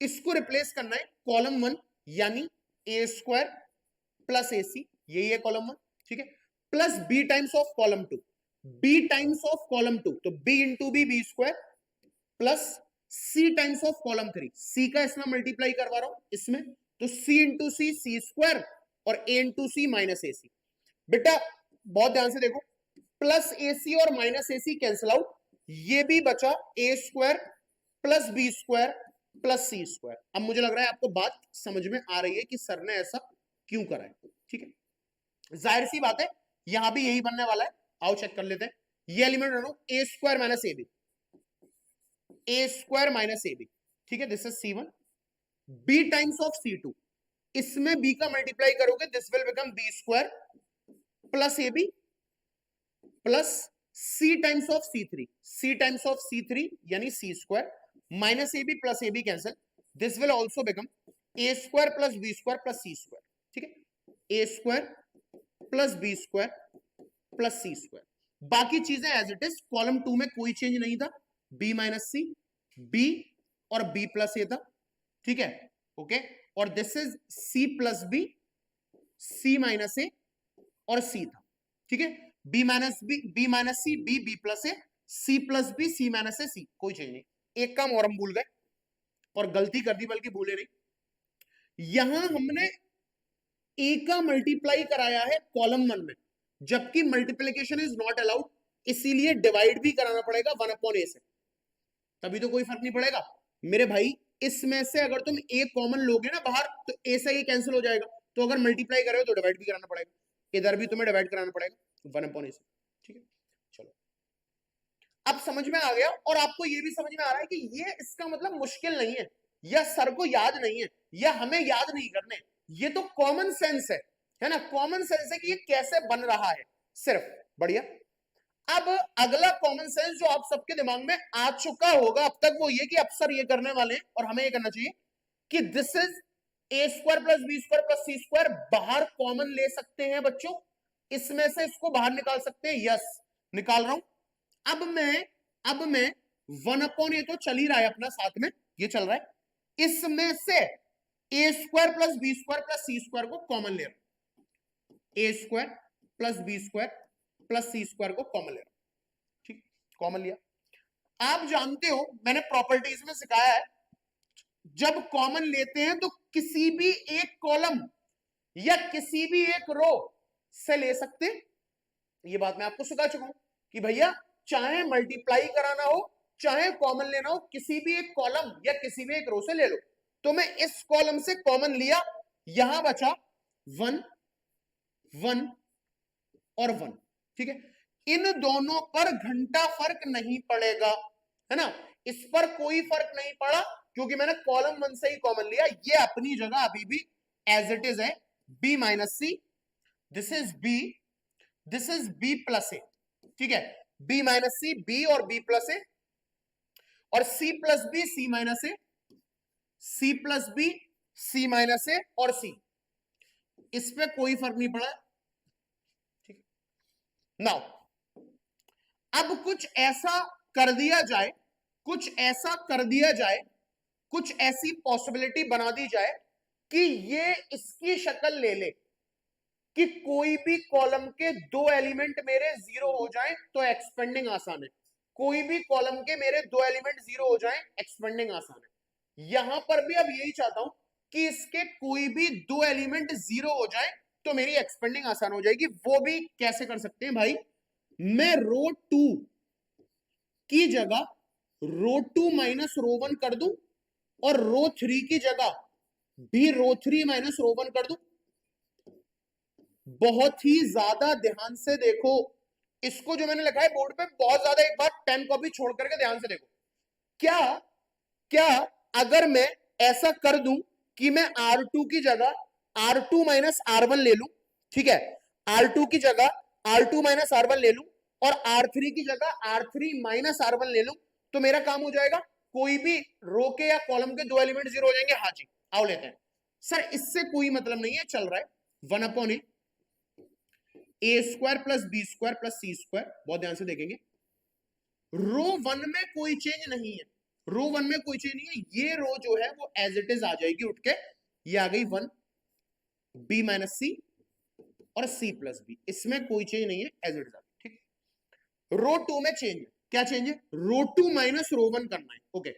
इसको रिप्लेस करना है कॉलम 1 यानी ए स्क्वायर प्लस ए सी, यही है कॉलम 1, ठीक है, plus B times of column 2, B times of column 2, तो B into B, B square plus C times of column 3, C का इसमें मल्टीप्लाई करवा रहा हूं इसमें, तो c into c, c square और ए इंटू सी माइनस ए सी। बेटा बहुत ध्यान से देखो, प्लस ए सी और minus a c cancel out, ये भी बचा a square plus B square plus C square. अब मुझे लग रहा है आपको बात समझ में आ रही है कि सर ने ऐसा क्यों करा है। ठीक है, जाहिर सी बात है यहां भी यही बनने वाला है। आओ चेक कर लेते हैं, ये एलिमेंट रखो a square minus A b, a square minus A B, ठीक है, this is C1, b times of C2, इसमें बी का मल्टीप्लाई करोगे this will become b square plus a b plus C times of C3, c times of C3 यानी c square minus A b plus a b cancel, this will also become a square plus B square plus C square. ठीक है, a square plus B square plus C square, बाकी चीजें एज इट इज। कॉलम 2 में कोई चेंज नहीं था, बी माइनस सी, बी और बी प्लस ए था। ठीक है, ओके, और this is c plus b, c minus a और सी था। ठीक है, b minus b, b minus c, b, b plus A, c plus b, c minus a, c, कोई चेंज नहीं। एक काम और हम भूल गए, और गलती कर दी बल्कि भूले नहीं, यहां हमने ए का मल्टीप्लाई कराया है कॉलम 1 में, जबकि मल्टीप्लीकेशन इज नॉट अलाउड, इसीलिए डिवाइड भी कराना पड़ेगा 1 अपॉन ए से, तभी तो कोई फर्क नहीं पड़ेगा मेरे भाई। इसमें से अगर तुम ए कॉमन लोगे ना बाहर, तो ए से ये कैंसिल हो जाएगा, तो अगर मल्टीप्लाई करोगे तो डिवाइड भी कराना पड़ेगा, इधर भी तुम्हें डिवाइड कराना पड़ेगा 1 अपॉन ए से। ठीक है, चलो अब समझ में आ गया, और आपको ये भी समझ में आ रहा है कि ये इसका मतलब मुश्किल नहीं है, या सर को याद नहीं है, या हमें याद नहीं करने, ये तो कॉमन सेंस है ना, कॉमन सेंस है कि ये कैसे बन रहा है सिर्फ। बढ़िया, अब अगला कॉमन सेंस जो आप सबके दिमाग में आ चुका होगा अब तक, वो ये कि अफसर ये करने वाले हैं और हमें ये करना चाहिए कि this is A square plus B square plus C square, बाहर कॉमन ले सकते हैं बच्चों, इसमें से इसको बाहर निकाल सकते हैं। यस, निकाल रहा हूं। अब मैं 1 अपॉन ए तो चल ही रहा है अपना साथ में, ये चल रहा है। इसमें से a square plus B square plus C square को कॉमन ले रहा हूं, a square plus B square plus C square को कॉमन ले रहा हूं, ठीक, कॉमन लिया। आप जानते हो मैंने प्रॉपर्टीज में सिखाया है, जब कॉमन लेते हैं तो किसी भी एक कॉलम या किसी भी एक रो से ले सकते हैं। ये बात मैं आपको सिखा चुका हूं कि भैया चाहे मल्टीप्लाई कराना हो चाहे कॉमन लेना हो, किसी भी एक कॉलम या किसी भी एक रो से ले लो। तो मैं इस कॉलम से कॉमन लिया, यहां बचा 1 1 और 1, ठीक है। इन दोनों पर घंटा फर्क नहीं पड़ेगा, है ना, इस पर कोई फर्क नहीं पड़ा क्योंकि मैंने कॉलम 1 से ही कॉमन लिया। ये अपनी जगह अभी भी एज इट इज है, b minus C, this is b plus a, ठीक है, b माइनस सी, b और b प्लस ए, और c plus b, c minus a, c plus b, c minus a और c, इस पे कोई फर्क नहीं पड़ा, ठीक है। नाउ अब कुछ ऐसा कर दिया जाए, कुछ ऐसा कर दिया जाए, कुछ ऐसी पॉसिबिलिटी बना दी जाए कि ये इसकी शक्ल ले ले कि कोई भी कॉलम के 2 एलिमेंट मेरे 0 हो जाएं तो एक्सपेंडिंग आसान है, कोई भी कॉलम के मेरे 2 एलिमेंट 0 हो जाएं एक्सपेंडिंग आसान है। यहां पर भी अब यही चाहता हूं कि इसके कोई भी 2 एलिमेंट 0 हो जाएं तो मेरी एक्सपेंडिंग आसान हो जाएगी। वो भी कैसे कर सकते हैं भाई, मैं रो 2 की जगह रो 2 माइनस रो 1 कर दूं और रो 3 की जगह भी रो 3 माइनस रो 1 कर दूं। बहुत ही ज्यादा ध्यान से देखो इसको, जो मैंने लिखा है बोर्ड पे, बहुत ज्यादा, एक बार पेन कॉपी छोड़ करके ध्यान से देखो। क्या अगर मैं ऐसा कर दूं कि मैं R2 की जगह R2 माइनस R1 ले लूं, ठीक है, R2 की जगह R2 माइनस R1 ले लूं और R3 की जगह R3 माइनस R1 ले लूं, तो मेरा काम हो जाएगा, कोई भी रो के या कॉलम के 2 एलिमेंट 0 हो जाएंगे। हाँ जी, आओ लेते हैं। सर इससे कोई मतलब नहीं है, चल रहा है 1 upon a square plus B square plus C square. बहुत ध्यान से देखेंगे, रो 1 में कोई चेंज नहीं है, रो 1 में कोई चेंज नहीं है, ये रो जो है वो एज इट इज आ जाएगी उठ के, ये आ गई 1 b माइनस सी और c प्लस बी, इसमें कोई चेंज नहीं है, एज इट इज आ गई, ठीक। रो 2 में चेंज है, क्या चेंज है, रो 2 माइनस रो 1 करना है, ओके,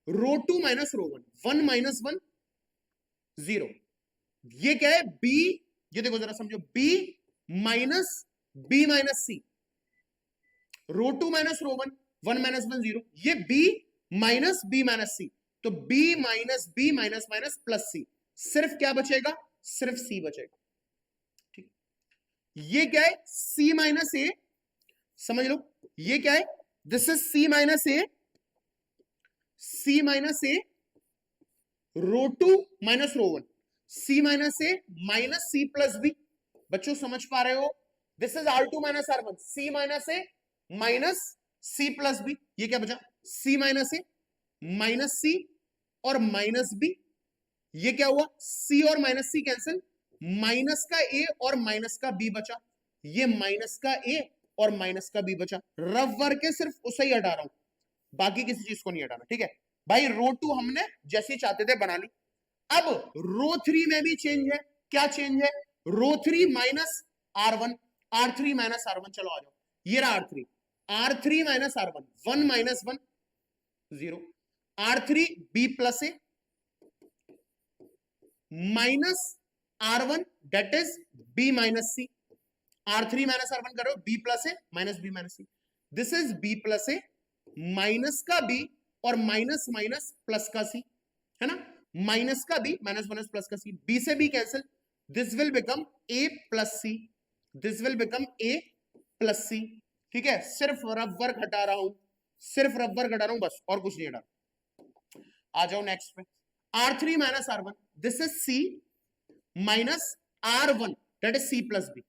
रो 2 माइनस रो 1, 1 माइनस 1 0, ये क्या है b, ये देखो जरा समझो, b minus b minus c, row 2 minus row 1, 1 minus 1 0, ये b minus b minus c, तो b minus b minus minus plus c, सिर्फ क्या बचेगा, सिर्फ c बचेगा, ठीक। ये क्या है, c माइनस a, समझ लो, ये क्या है, this is c minus a, c minus a, row 2 minus row 1, c minus a minus c plus b। बच्चों समझ पा रहे हो, this is R2 minus R1, c minus a minus c plus b, ये क्या बचा, c minus a minus c और माइनस b, ये क्या हुआ, c और माइनस c कैंसिल, माइनस का a और माइनस का b बचा, ये माइनस का a और माइनस का b बचा। रफ वर्क के सिर्फ उसे ही हटा रहा हूं, बाकी किसी चीज को नहीं हटाना, ठीक है भाई। रो 2 हमने जैसी चाहते थे बना ली। अब रो 3 में भी चेंज है, क्या चेंज है, रो 3 minus R1, R3 minus R1, चलो आ जाओ, ये रहा R3, R3 minus R1, 1 minus 1 0, R3 B plus A minus R1 that is B minus C, R3 minus R1 करो, B plus A minus B minus C, this is B plus A minus का B और माइनस माइनस प्लस का C, है ना, माइनस का B माइनस माइनस प्लस का C, B से B cancel, this will become A plus C, this will become A plus C, ठीक है। सिर्फ रफ वर्क हटा रहा हूं, सिर्फ रफ वर्क हटा रहा हूं बस, और कुछ नहीं हटा। आ जाओ नेक्स्ट पे, R3 minus R1, this is C minus R1 that is C plus B,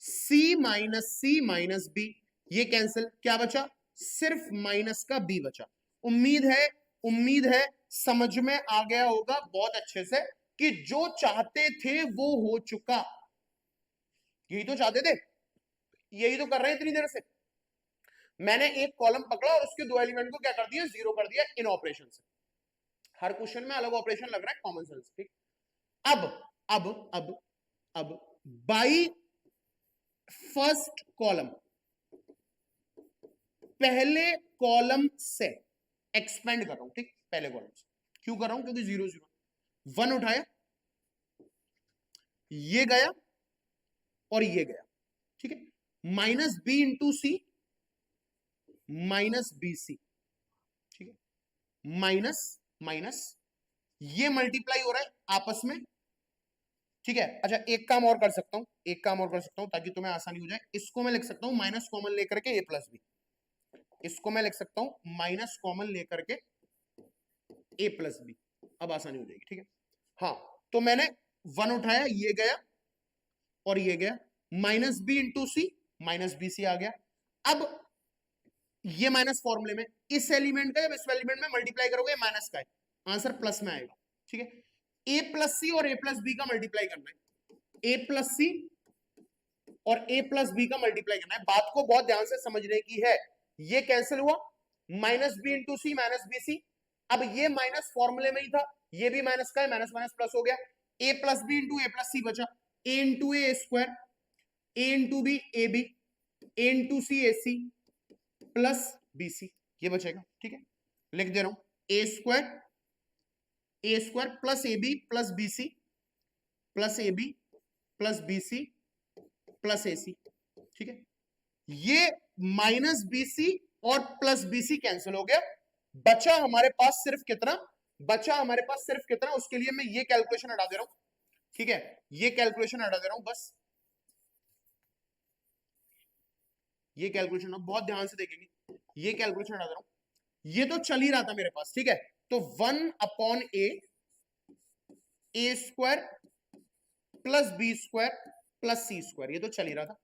C minus B, ये कैंसिल, क्या बचा, सिर्फ माइनस का B बचा। उम्मीद है समझ में आ गया होगा बहुत अच्छे से कि जो चाहते थे वो हो चुका, यही तो चाहते थे, यही तो कर रहे हैं इतनी देर से। मैंने एक कॉलम पकड़ा और उसके दो एलिमेंट को क्या कर दिया, जीरो कर दिया इन ऑपरेशन से। हर क्वेश्चन में अलग ऑपरेशन लग रहा है, कॉमन सेंस, ठीक। अब बाई फर्स्ट कॉलम, पहले कॉलम से एक्सपेंड कर रहा हूं, ठीक, पहले कॉलम से क्यों कर रहा हूं, क्योंकि 0 0 1 उठाया, ये गया और ये गया, ठीक है, माइनस बी इंटू सी माइनस बी सी, ठीक है, माइनस माइनस, ये मल्टीप्लाई हो रहा है आपस में, ठीक है। अच्छा एक काम और कर सकता हूं, एक काम और कर सकता हूं ताकि तुम्हें आसानी हो जाए, इसको मैं लिख सकता हूं माइनस कॉमन लेकर के ए प्लस बी, इसको मैं लिख सकता हूं माइनस कॉमन लेकर के ए प्लस बी, अब आसानी हो जाएगी, ठीक है। हाँ तो मैंने 1 उठाया, ये गया और ये गया, माइनस बी इंटू सी माइनस बी सी आ गया। अब ये माइनस फॉर्मूले में इस एलिमेंट का जब इस एलिमेंट में मल्टीप्लाई करोगे माइनस का है, आंसर प्लस में आएगा, ठीक है। ए प्लस सी और ए प्लस बी का मल्टीप्लाई करना है, ए प्लस सी और ए प्लस बी का मल्टीप्लाई करना है। बात को बहुत ध्यान से समझने की है, ये कैंसिल हुआ, माइनस बी इंटू सी माइनस बी सी, अब ये माइनस फॉर्मूले में ही था, ये भी माइनस का है, माइनस माइनस प्लस हो गया, a plus b into a plus c बचा, a into A square, a into B A b, a into C A c plus b c, ये बचेगा, ठीक है। लिख दे रहा हूं a square plus a b plus b c plus a b plus b c plus A c, ठीक है। ये माइनस बी सी और प्लस बी सी कैंसिल हो गया, बचा हमारे पास सिर्फ कितना, बचा हमारे पास सिर्फ कितना, उसके लिए मैं ये कैलकुलेशन हटा दे रहा हूं, ठीक है, ये कैलकुलेशन हटा दे रहा हूं, बस ये कैलकुलेशन बहुत ध्यान से देखेंगे, ये कैलकुलेशन हटा दे रहा हूं, ये तो चल ही रहा था मेरे पास, ठीक है। तो 1 a square plus B square plus C square, ये तो चल ही रहा था,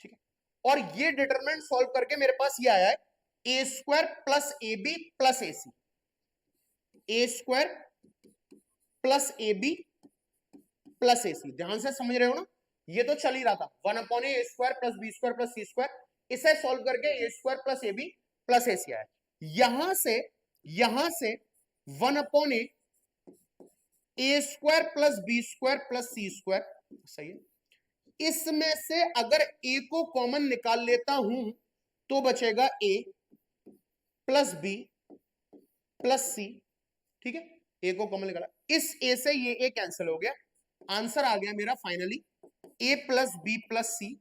ठीक है। और ये डिटरमिनेंट सॉल्व करके मेरे पास ये आया है a square plus a b plus A C, A square plus a b plus A c, ध्यान से समझ रहे हो ना, ये तो चल ही रहा था, 1 a square plus B square plus C square, इसे सॉल्व करके a square plus a b plus A c आया। यहां से 1 a square plus B square plus C square, सही है, इसमें से अगर ए को कॉमन निकाल लेता हूं तो बचेगा ए प्लस बी प्लस सी, ठीक है, ए को कॉमन निकाला, इस ए से ये ए कैंसिल हो गया, आंसर आ गया मेरा finally A plus B plus C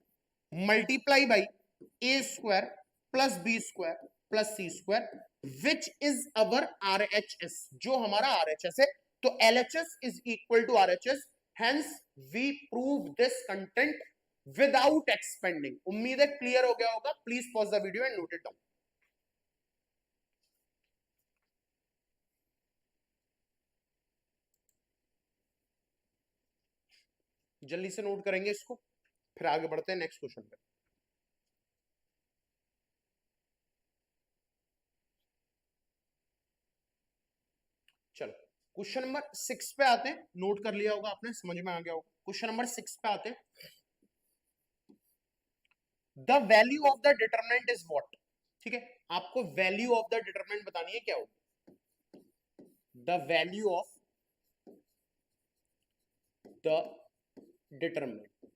multiply by A square plus B square plus C square, which is our RHS, जो हमारा RHS है। तो LHS is equal to RHS, hence we prove this content without expanding। उम्मीद है क्लियर हो गया होगा, please pause the video and note it down. जल्दी से नोट करेंगे इसको, फिर आगे बढ़ते हैं नेक्स्ट क्वेश्चन पे। चलो क्वेश्चन नंबर 6 पे आते हैं, नोट कर लिया होगा आपने, समझ में आ गया होगा। क्वेश्चन नंबर 6 पे आते हैं, the value of the determinant is what, ठीक है, आपको वैल्यू ऑफ द डिटरमिनेंट बतानी है क्या होगी, the value of the determinant,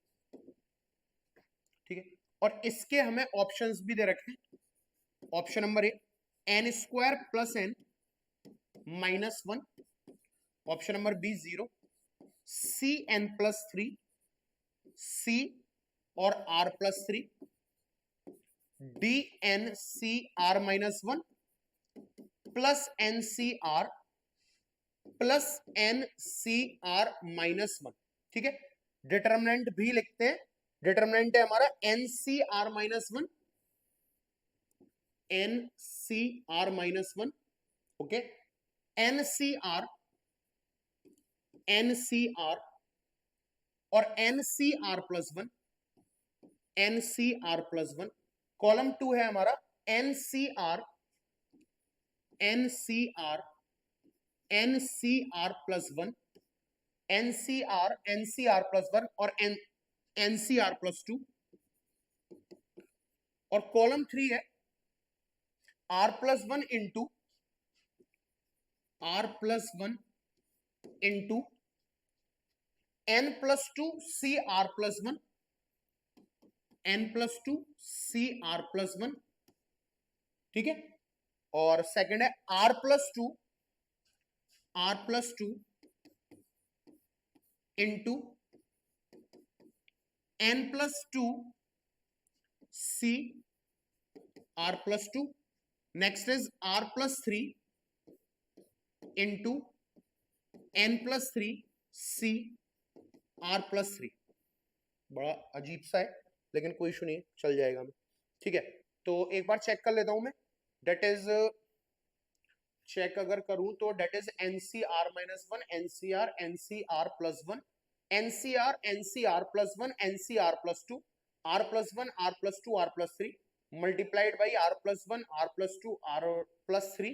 ठीक है, और इसके हमें ऑप्शंस भी दे रखे हैं। Option number A N square plus N minus 1, option number B 0, C N plus 3, C और R plus 3, D N C R minus 1 plus N C R plus N C R minus 1, ठीक है। डिटरमिनेंट भी लिखते हैं, डिटरमिनेंट है हमारा n C R minus 1, n C R minus 1, okay, n सी आर और n C R plus 1, n C R plus 1, column 2 है हमारा n C R plus 1, n C R plus 1 और एन सी आर प्लस 2, और कॉलम 3 है r plus one into n plus two C are plus one, n plus two C are plus one, ठीक है। और सेकंड है r plus two into n plus two C are plus two. Next is r plus three into n plus three C are plus three. बड़ा अजीब सा है लेकिन कोई इशू नहीं, चल जाएगा मैं, ठीक है। तो एक बार चेक कर लेता हूं मैं, डेट इज चेक अगर करूं तो det is NCR minus one, n c r plus one, n c r plus one, n c r plus two, r plus one, r plus two, r plus three, multiplied by r plus one, r plus two, r plus three,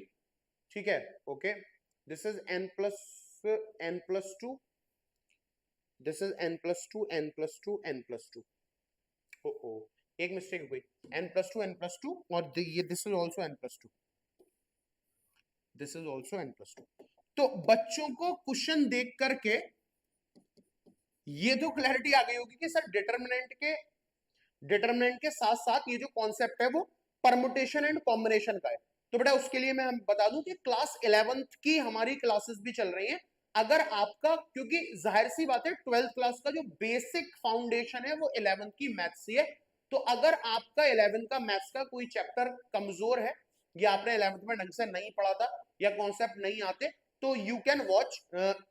ठीक है। Okay, this is n plus two, this is n plus two, n plus two, n plus two. ओ एक मिस्टेक हो गई, n प्लस टू, और ये this is also n plus two, this is also n plus to. तो बच्चों को क्वेश्चन देख करके ये तो क्लैरिटी आ गई होगी कि सर डिटरमिनेंट के साथ साथ ये जो कॉन्सेप्ट है वो परमुटेशन एंड कॉम्बिनेशन का है। तो बेटा उसके लिए मैं बता दूं कि क्लास 11th की हमारी क्लासेस भी चल रही हैं। अगर आपका, क्योंकि जाहिर सी बात है 12th क्लास का जो बेसिक फाउंडेशन है वो 11th की मैथ्स से है, तो अगर आपका 11th का मैथ्स का कोई चैप्टर कमजोर है या आपने 11th में ढंग से नहीं पढ़ा था या कॉन्सेप्ट नहीं आते, तो यू कैन वॉच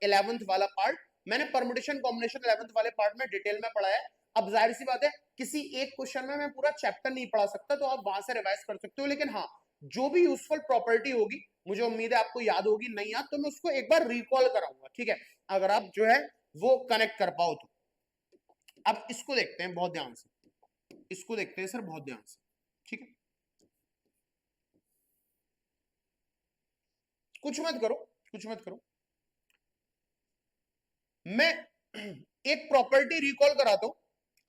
11th वाला पार्ट। मैंने परमुटेशन कॉम्बिनेशन 11th वाले पार्ट में डिटेल में पढ़ा है। अब जाहिर सी बात है किसी एक क्वेश्चन में मैं पूरा चैप्टर नहीं पढ़ा सकता, तो आप वहां से रिवाइज कर सकते हो, लेकिन हाँ जो भी यूजफुल प्रॉपर्टी होगी मुझे उम्मीद है आपको याद होगी, नहीं याद तो मैं उसको एक बार रिकॉल कराऊंगा, ठीक है, अगर आप जो है वो कनेक्ट कर पाओ तो। अब इसको देखते हैं बहुत ध्यान से, इसको देखते हैं सर बहुत ध्यान से, ठीक है। कुछ मत करो, मैं एक प्रॉपर्टी रिकॉल कराता हूं,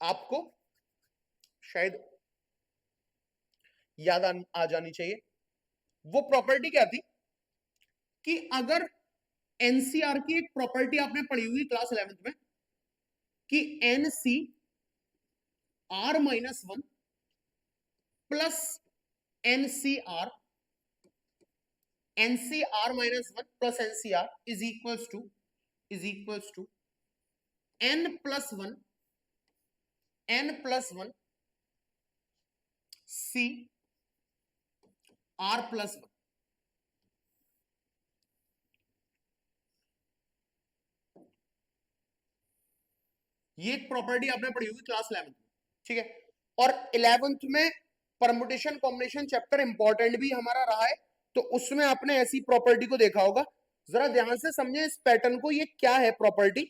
आपको शायद याद आ जानी चाहिए। वो प्रॉपर्टी क्या थी कि अगर एनसीआर की एक प्रॉपर्टी आपने पढ़ी हुई क्लास 11th में कि NC R minus one plus NCR minus one plus NCR is equals to n plus one C are plus one. ये एक प्रॉपर्टी आपने पढ़ी होगी क्लास 11th में, ठीक है। और 11th में परमुटेशन कॉम्बिनेशन चैप्टर इंपॉर्टेंट भी हमारा रहा है, तो उसमें आपने ऐसी प्रॉपर्टी को देखा होगा। जरा ध्यान से समझे इस पैटर्न को, ये क्या है प्रॉपर्टी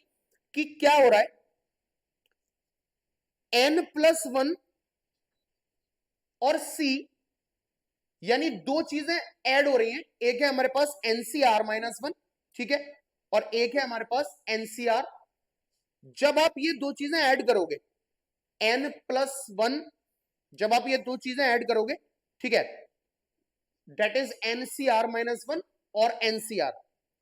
कि क्या हो रहा है, n प्लस वन और c यानी दो चीजें ऐड हो रही हैं, एक है हमारे पास एनसीआर माइनस वन, ठीक है, और एक है हमारे पास एनसीआर। जब आप ये दो चीजें ऐड करोगे n प्लस वन, जब आप ये दो चीजें ऐड करोगे, ठीक है, that is NCR minus one और एनसीआर,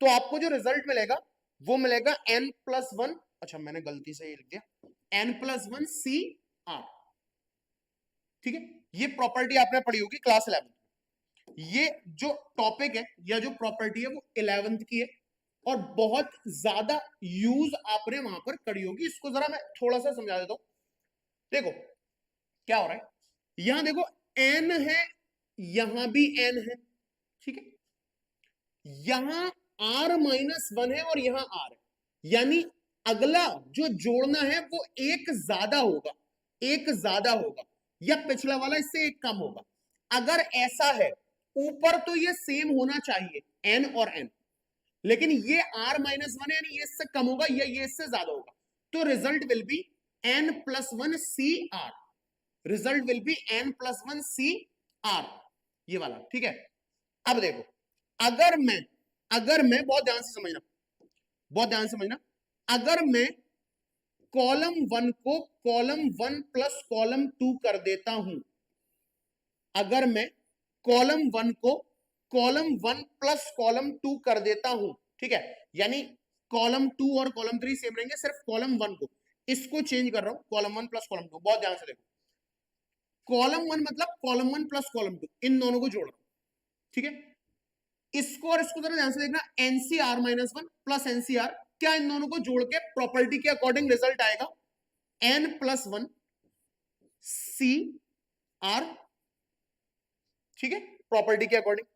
तो आपको जो रिजल्ट मिलेगा वो मिलेगा n प्लस वन, अच्छा मैंने गलती से ये लिख दिया n plus one C R, ठीक है। ये प्रॉपर्टी आपने पढ़ी होगी क्लास 11th में। ये जो टॉपिक है या जो प्रॉपर्टी है वो 11th की है और बहुत ज्यादा यूज आपने वहां पर करी होगी। इसको जरा मैं थोड़ा सा समझा देता हूं। देखो क्या हो रहा है, यहां देखो n है, यहां भी n है, ठीक है, यहां r माइनस वन है और यहां r है, यानी अगला जो जोड़ना है वो एक ज्यादा होगा या पिछला वाला इससे एक कम होगा। अगर ऐसा है ऊपर तो ये सेम होना चाहिए n और n, लेकिन ये r माइनस वन है यानी ये इससे कम होगा या ये इससे ज्यादा होगा, तो result will be n plus one C R, result will be n plus one C R, ये वाला, ठीक है। अब देखो अगर मैं बहुत ध्यान से समझना, अगर मैं कॉलम वन को column one plus column to कर देता हूं, अगर मैं कॉलम 1 को कॉलम 1 प्लस कॉलम 2 कर देता हूं, ठीक है, यानी कॉलम 2 और कॉलम 3 सेम रहेंगे, सिर्फ कॉलम 1 को इसको चेंज कर रहा हूं, कॉलम 1 प्लस कॉलम 2। बहुत ध्यान से देखो, कॉलम 1 मतलब कॉलम 1 प्लस कॉलम 2, इन दोनों को जोड़ रहा हूं, ठीक है। इसको और इसको जरा ध्यान से देखना, एनसीआर माइनस 1 प्लस एनसीआर, क्या इन दोनों को जोड़ के प्रॉपर्टी के अकॉर्डिंग रिजल्ट आएगा n प्लस 1 सी आर, ठीक है, प्रॉपर्टी के अकॉर्डिंग।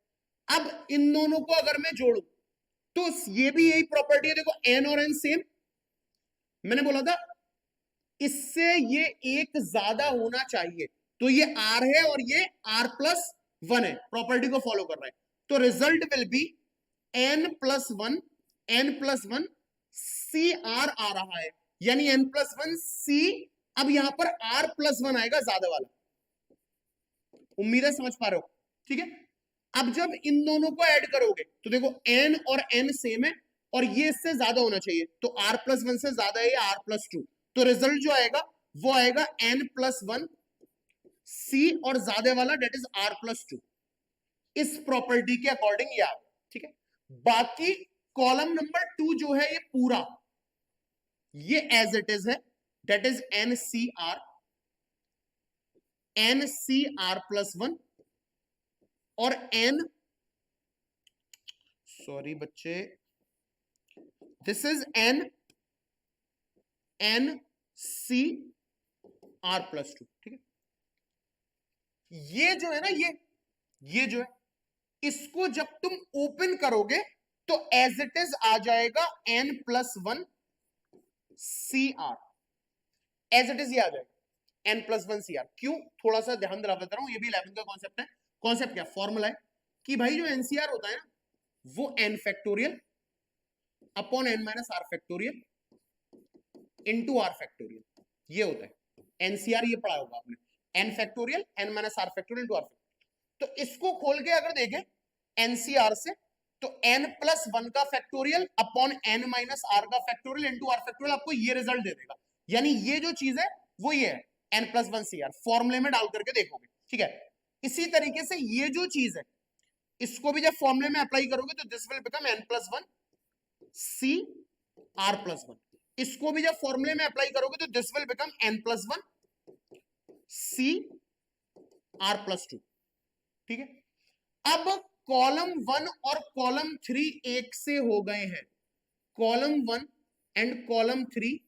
अब इन दोनों को अगर मैं जोड़ू तो ये भी यही प्रॉपर्टी है, देखो n और n सेम, मैंने बोला था इससे ये एक ज्यादा होना चाहिए, तो ये r है और ये r प्लस 1 है, प्रॉपर्टी को फॉलो कर रहा है, तो result will be n plus 1 C r आ रहा है, यानी n प्लस 1 सी। अब यहां पर r प्लस 1 आएगा ज्यादा वाला, उम्मीद है समझ पा रहे हो, ठीक है। अब जब इन दोनों को ऐड करोगे तो देखो n और n सेम है और ये इससे ज्यादा होना चाहिए, तो r प्लस 1 से ज्यादा है r प्लस 2, तो रिजल्ट जो आएगा वो आएगा n प्लस 1 सी और ज्यादा वाला डेट इज r प्लस 2, इस प्रॉपर्टी के अकॉर्डिंग ये आएगा, ठीक है। बाकी कॉलम नंबर 2 जो है ये पूरा ये एज इट इज है, that is N C R plus 1 और n, सॉरी बच्चे, this is N C R plus 2, ठीक है। ये जो है ना, ये जो है, इसको जब तुम ओपन करोगे तो एज इट इज आ जाएगा n plus 1 C R, as it is ये आ जाएगा n प्लस 1 सी आर। क्यों, थोड़ा सा ध्यान दिला देता हूं, ये भी 11th का कॉन्सेप्ट है। कॉन्सेप्ट क्या, फॉर्मूला है कि भाई जो एनसीआर होता है ना वो n factorial upon n minus R factorial into R factorial, ये होता है एनसीआर, ये पढ़ा होगा आपने, n factorial n minus R factorial into R factorial. तो इसको खोल के अगर देखें एनसीआर से तो n प्लस 1 का factorial upon n minus R का फैक्टोरियल इंटू आर फैक्टोरियल आपको ये रिजल्ट दे देगा, यानी ये जो चीज है वो ये है n प्लस 1 सी आर, फॉर्मूले में डाल करके देखोगे, ठीक है। इसी तरीके से ये जो चीज है इसको भी जब फॉर्मूले में अप्लाई करोगे तो this will become n plus 1 C R plus 1, इसको भी जब फॉर्मूले में अप्लाई करोगे तो this will become n plus 1 C R plus 2, ठीक है। अब कॉलम 1 और कॉलम 3 एक से हो गए हैं, कॉलम 1 एंड कॉलम 3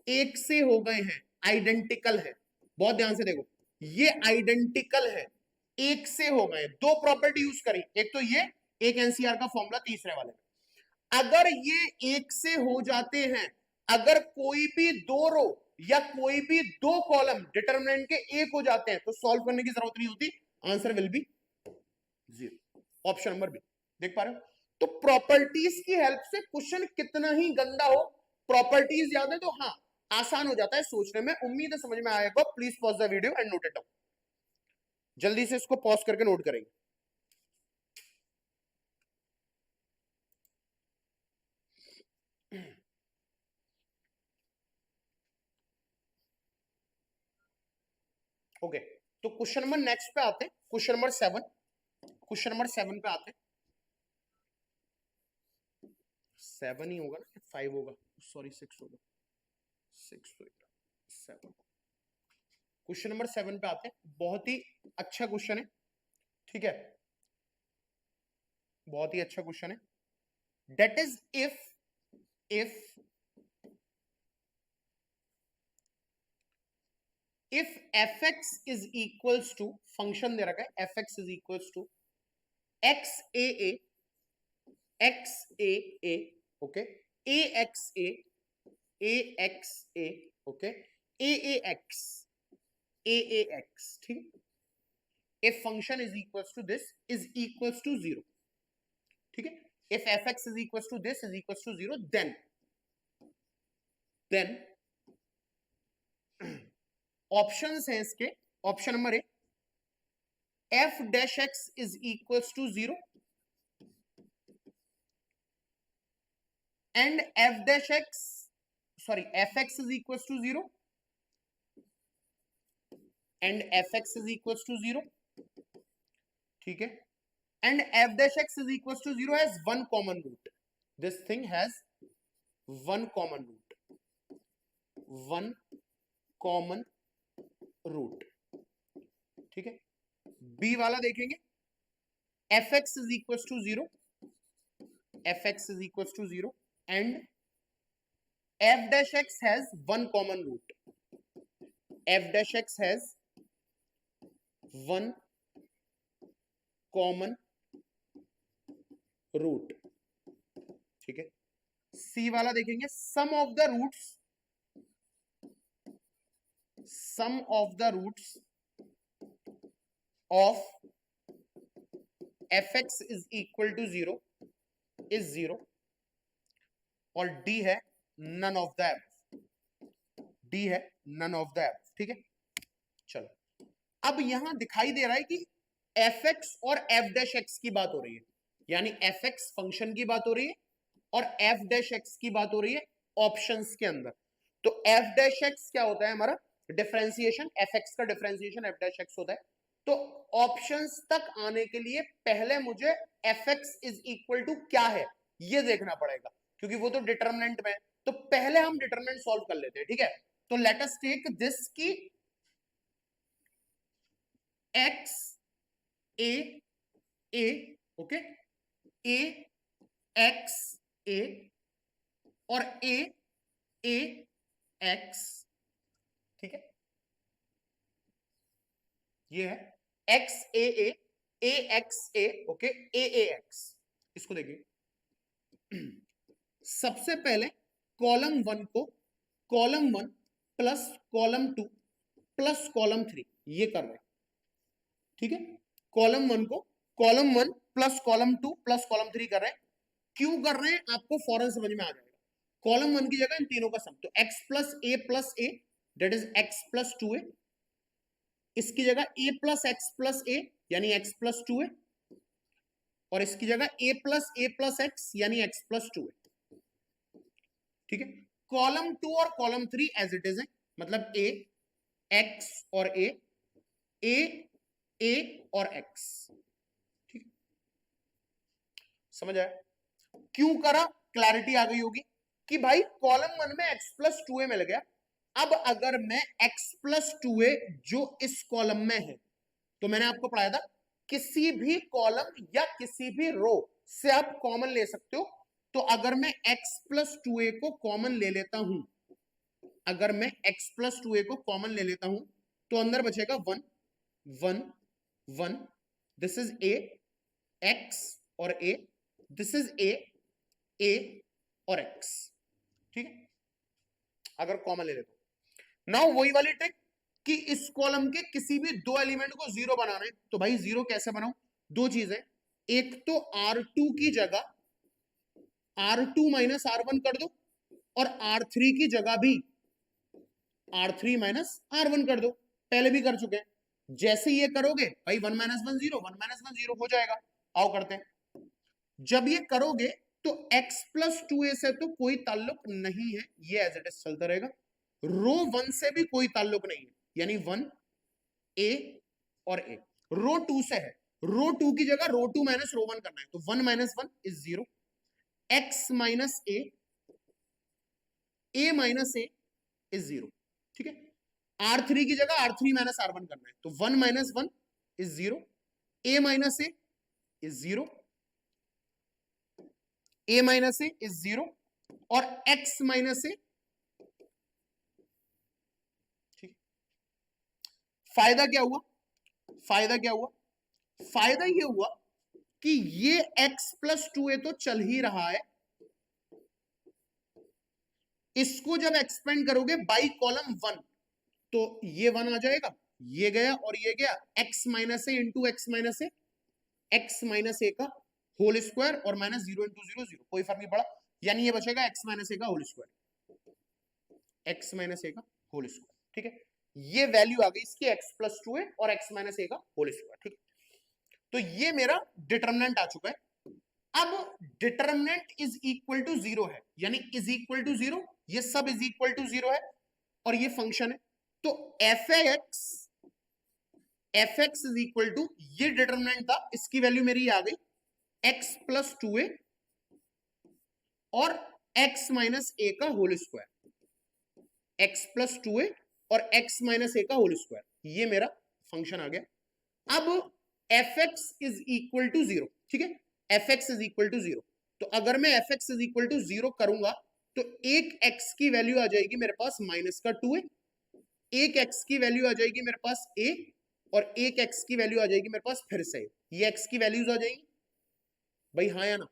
एक से हो गए हैं, आइडेंटिकल है, बहुत ध्यान से देखो, ये आइडेंटिकल है, एक से हो गए, दो प्रॉपर्टी यूज करी, एक तो ये, एक एनसीआर का फॉर्मूला तीसरे वाले में। अगर ये एक से हो जाते हैं, अगर कोई भी दो रो या कोई भी दो कॉलम डिटरमिनेंट के एक हो जाते हैं तो सॉल्व करने की जरूरत नहीं होती, answer will be 0, option number B, देख पा रहे हो। तो प्रॉपर्टीज की हेल्प से क्वेश्चन कितना ही गंदा हो, प्रॉपर्टीज याद है तो हाँ आसान हो जाता है सोचने में। उम्मीद है समझ में आएगा, please pause the video and note it down, जल्दी से इसको पॉज करके नोट करेंगे। ओके, तो क्वेश्चन नंबर नेक्स्ट पे आते हैं, क्वेश्चन नंबर 7, क्वेश्चन नंबर 7 पे आते हैं, 7 ही होगा ना, 5 होगा, सॉरी 6 होगा, 6 तो 7। क्वेश्चन नंबर 7 पे आते हैं, बहुत ही अच्छा क्वेश्चन है, ठीक है, बहुत ही अच्छा क्वेश्चन है, that is if fx is equals to, function दे रखा है fx is equals to xaa, okay, axa, okay, aax, ठीक, if function is equals to this is equals to 0, ठीक है, if fx is equals to this is equals to 0, then options हैं इसके, option number A, f dash x is equals to 0 and f dash x, sorry, fx is equals to 0 and fx is equals to 0, ठीक है, and F dash x is equal to 0 has one common root, this thing has one common root, one common root, ठीक है। बी वाला देखेंगे, f x is equal to 0, f x is equal to 0 and F dash x has one common root, f dash x has one common root, ठीक है। सी वाला देखेंगे, sum of the roots, sum of the roots of F x is equal to 0 is 0, और डी है none of the above, D है नन ऑफ द एबव, ठीक है। चलो अब यहां दिखाई दे रहा है कि एफ एक्स और एफ डैश एक्स की बात हो रही है, यानी एफ एक्स फंक्शन की बात हो रही है और एफ डैश एक्स की बात हो रही है ऑप्शंस के अंदर। तो एफ डैश एक्स क्या होता है हमारा डिफरेंशिएशन, एफ एक्स का डिफरेंशिएशन एफ डैश एक्स होता है। तो ऑप्शंस तक आने के लिए पहले मुझे F x is equal to क्या है ये देखना पड़ेगा, क्योंकि वो तो डिटरमिनेंट में है। तो पहले हम डिटरमिनेंट सॉल्व कर लेते हैं, ठीक है। तो लेट अस टेक दिस की एक्स ए ओके, ए एक्स ए और ए एक्स, ठीक है। ये है एक्स ए एक्स ए ओके, ए एक्स। इसको देखिए, सबसे पहले कॉलम वन को column one plus column two plus column three ये कर रहे हैं, ठीक है। कॉलम वन को column one plus column two plus column three कर रहे हैं। क्यों कर रहे हैं आपको फौरन समझ में आ जाएगा। कॉलम वन की जगह इन तीनों का सम, तो x A that is x plus 2a, इसकी जगह a प्लस a यानी x प्लस 2a, और इसकी जगह a प्लस x यानी x प्लस 2a, ठीक है। कॉलम टू और column three as it is है, मतलब a x और a और x, ठीक, समझ आया। क्यों करा, क्लैरिटी आ गई होगी कि भाई कॉलम वन में x प्लस 2a मिल गया। अब अगर मैं x प्लस 2a जो इस कॉलम में है, तो मैंने आपको पढ़ाया था किसी भी कॉलम या किसी भी रो से आप कॉमन ले सकते हो। तो अगर मैं x प्लस 2a को कॉमन ले लेता हूं, अगर मैं x प्लस 2a को कॉमन ले लेता हूं, तो अंदर बचेगा 1 1 1, दिस इज a x और a, दिस इज a और x, ठीक है, अगर कॉमन ले लेते हो। नाउ वही वाली ट्रिक कि इस कॉलम के किसी भी दो एलिमेंट को जीरो बनाना है, तो भाई जीरो कैसे बनाऊं, दो चीजें, एक तो R2 की जगह R2 माइनस R1 कर दो, और R3 की जगह भी R3 माइनस R1 कर दो, पहले भी कर चुके हैं। जैसे ये करोगे भाई 1 माइनस 1 0, 1 माइनस 1 0 हो जाएगा। आओ करते हैं। जब ये करोगे तो x प्लस 2a से तो कोई ताल्लुक नहीं है, ये एज इट इज चलता रहेगा। रो 1 से भी कोई ताल्लुक नहीं है, यानी 1 a और a। रो 2 से है, रो 2 की जगह रो 2 माइनस रो 1 करना है, तो 1 minus 1 is 0, x minus a minus a is 0, ठीक है। R3 की जगह R3 माइनस R1 करना है, तो 1 minus 1 is 0, a minus a is 0, a minus a is 0, और x माइनस a, ठीक। फायदा क्या हुआ, फायदा क्या हुआ, फायदा ये हुआ कि ये x प्लस 2a तो चल ही रहा है, इसको जब एक्सपेंड करोगे बाई कॉलम 1 तो ये 1 आ जाएगा, ये गया और ये गया, x minus A into x minus A, x minus A का होल स्क्वायर और माइनस 0 इंटू 0 0, कोई फर्क नहीं पड़ा, यानी ये बचेगा x माइनस ए का whole square, x minus A का होल स्क्वायर, ठीक है। ये वैल्यू आ गई इसकी x प्लस 2a और x माइनस ए का होल स्क्वायर, ठीक है। तो ये मेरा डिटरमिनेंट आ चुका है। अब डिटरमिनेंट इज इक्वल टू 0 है, यानी इज इक्वल टू 0, ये सब इज इक्वल टू 0 है, और ये फंक्शन है। तो F X F x is equal to, ये डिटरमिनेंट था, इसकी वैल्यू मेरी आ गई एक्स प्लस 2a और x माइनस ए का whole square, x plus 2a और x माइनस ए का होल स्क्वायर, ये मेरा फंक्शन आ गया। अब F x is equal to 0, ठीक है, F x is equal to 0, तो अगर मैं F x is equal to 0 करूंगा तो एक x की वैल्यू आ जाएगी मेरे पास माइनस का 2a, एक x की वैल्यू आ जाएगी मेरे पास a, और एक x की वैल्यू आ जाएगी मेरे पास फिर से, ये x की वैल्यूज आ जाएंगी भाई, हाँ या ना,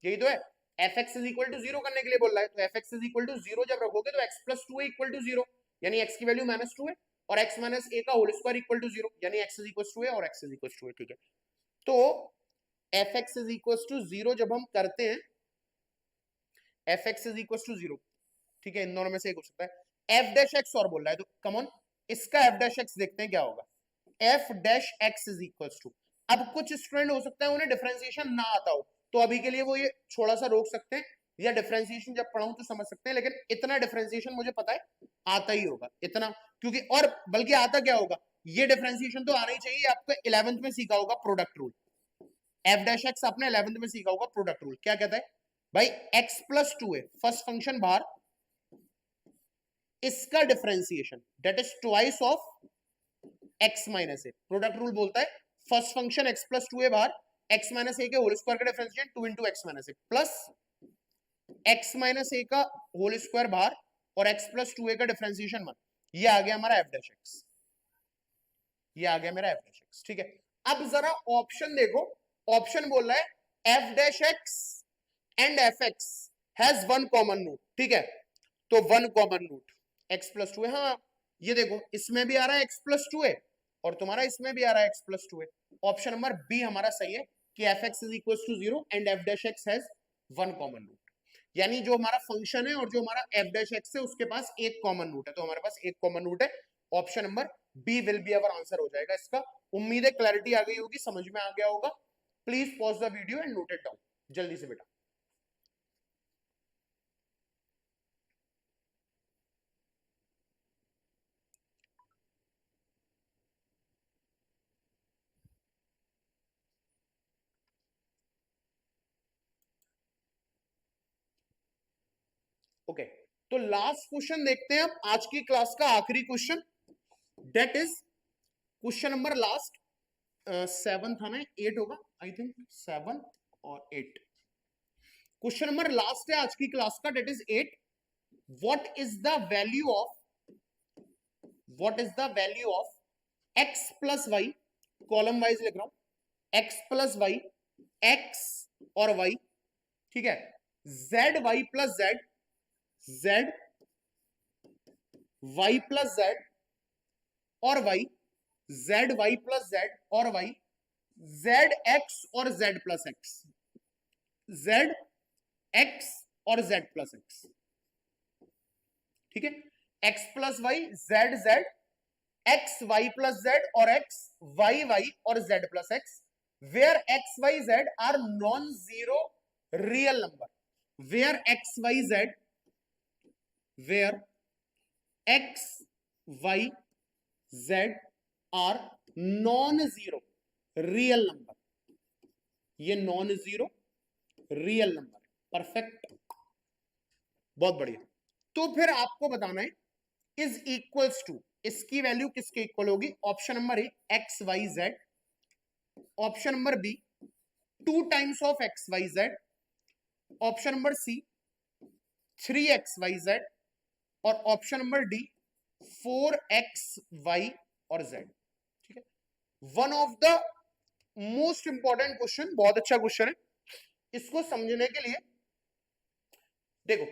यही तो है। F x is equal to 0 करने के लिए बोल रहा है, तो F x is equal to 0 जब रखोगे तो x plus 2a equal to 0, यानी x की वैल्यू माइनस 2 है, और x माइनस a का होल स्क्वायर इक्वल टू 0, यानी x is equal to a और x is equal to a, ठीक है। तो F x is equal to 0 जब हम करते हैं, F x is equal to 0, ठीक है, इन दोनों में से एक हो सकता है। एफ डैश एक्स और बोल रहा है, तो कम ऑन इसका एफ डैश एक्स देखते हैं क्या होगा। F dash x is equal to, अब कुछ स्टूडेंट हो सकता है उन्हें डिफरेंशिएशन ना आता हो, तो अभी के लिए वो ये थोड़ा सा रोक सकते हैं, या डिफरेंशिएशन जब पढ़ाऊं तो समझ सकते हैं, लेकिन इतना डिफरेंशिएशन मुझे पता है आता ही होगा इतना, क्योंकि और बल्कि आता क्या होगा, ये डिफरेंशिएशन तो आना ही चाहिए, आपको 11th में सीखा होगा product rule, F dash x आपने 11th में सीखा होगा प्रोडक्ट रूल, क्या कहता है भाई, x plus 2a first function बाहर, इसका differentiation that is twice of x minus A, product rule बोलता है first function x plus 2a बाहर, x माइनस ए के होल स्क्वायर का differentiation 2 into x minus A plus x minus A का होल स्क्वायर बाहर और x प्लस 2a का डिफरेंशिएशन 1, ये आ गया हमारा f डैश x, ये आ गया मेरा f डैश x, ठीक है। अब जरा ऑप्शन देखो, ऑप्शन बोल रहा है f dash x and F X has one common root, ठीक है, तो one common root x plus 2a, हाँ ये देखो इसमें भी आ रहा है x प्लस 2a और तुम्हारा इसमें भी आ रहा है x plus 2a, option number B हमारा सही है कि F x is equal to 0 and F dash x has one common root, यानी जो हमारा फंक्शन है और जो हमारा एफ डैश एक्स है उसके पास एक कॉमन रूट है, तो हमारे पास एक कॉमन रूट है, option number B will be our answer हो जाएगा इसका। उम्मीद है क्लैरिटी आ गई होगी, समझ में आ गया होगा, please pause the video and note it down जल्दी से बेटा। ओके, तो लास्ट क्वेश्चन देखते हैं हम आज की क्लास का आखिरी question, that is question number last 7 था ना, 8 होगा आई थिंक, 7 और 8, क्वेश्चन नंबर लास्ट है आज की क्लास का, that is 8, what is the value of x plus Y, column wise लिख रहा हूं, x प्लस वाई, x और y, ठीक है, z y plus z, z y plus z और y, z y plus z और y, z x और z plus x, z x और z प्लस x, ठीक है, x plus y, z z, x y plus z और x y y और z plus x, where x y z are non-zero real number, where x y z, where x y z are non-zero real number, ये non-zero real number है, परफेक्ट, बहुत बढ़िया। तो फिर आपको बताना है इज इक्वल्स टू, इसकी वैल्यू किसके इक्वल होगी, option number A X Y Z, option number B 2 times of X Y Z, option number C 3xyz और ऑप्शन नंबर डी 4xy और z, ठीक है। One of the most important question, बहुत अच्छा क्वेश्चन है, इसको समझने के लिए देखो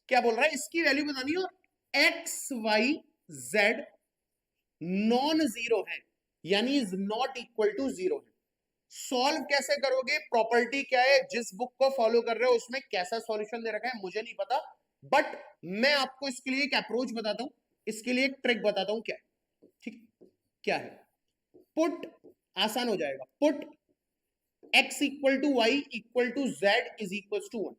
क्या बोल रहा है, इसकी वैल्यू बतानी है और xyz नॉन जीरो है, यानी इज नॉट इक्वल टू 0 है। सॉल्व कैसे करोगे, प्रॉपर्टी क्या है, जिस बुक को फॉलो कर रहे हो उसमें कैसा सॉल्यूशन दे रखा है मुझे नहीं पता, बट मैं आपको इसके लिए एक अप्रोच बताता हूं, इसके लिए एक ट्रिक बताता हूं क्या है, ठीक, क्या है, पुट, आसान हो जाएगा, put x equal to Y equal to Z is equal to 1,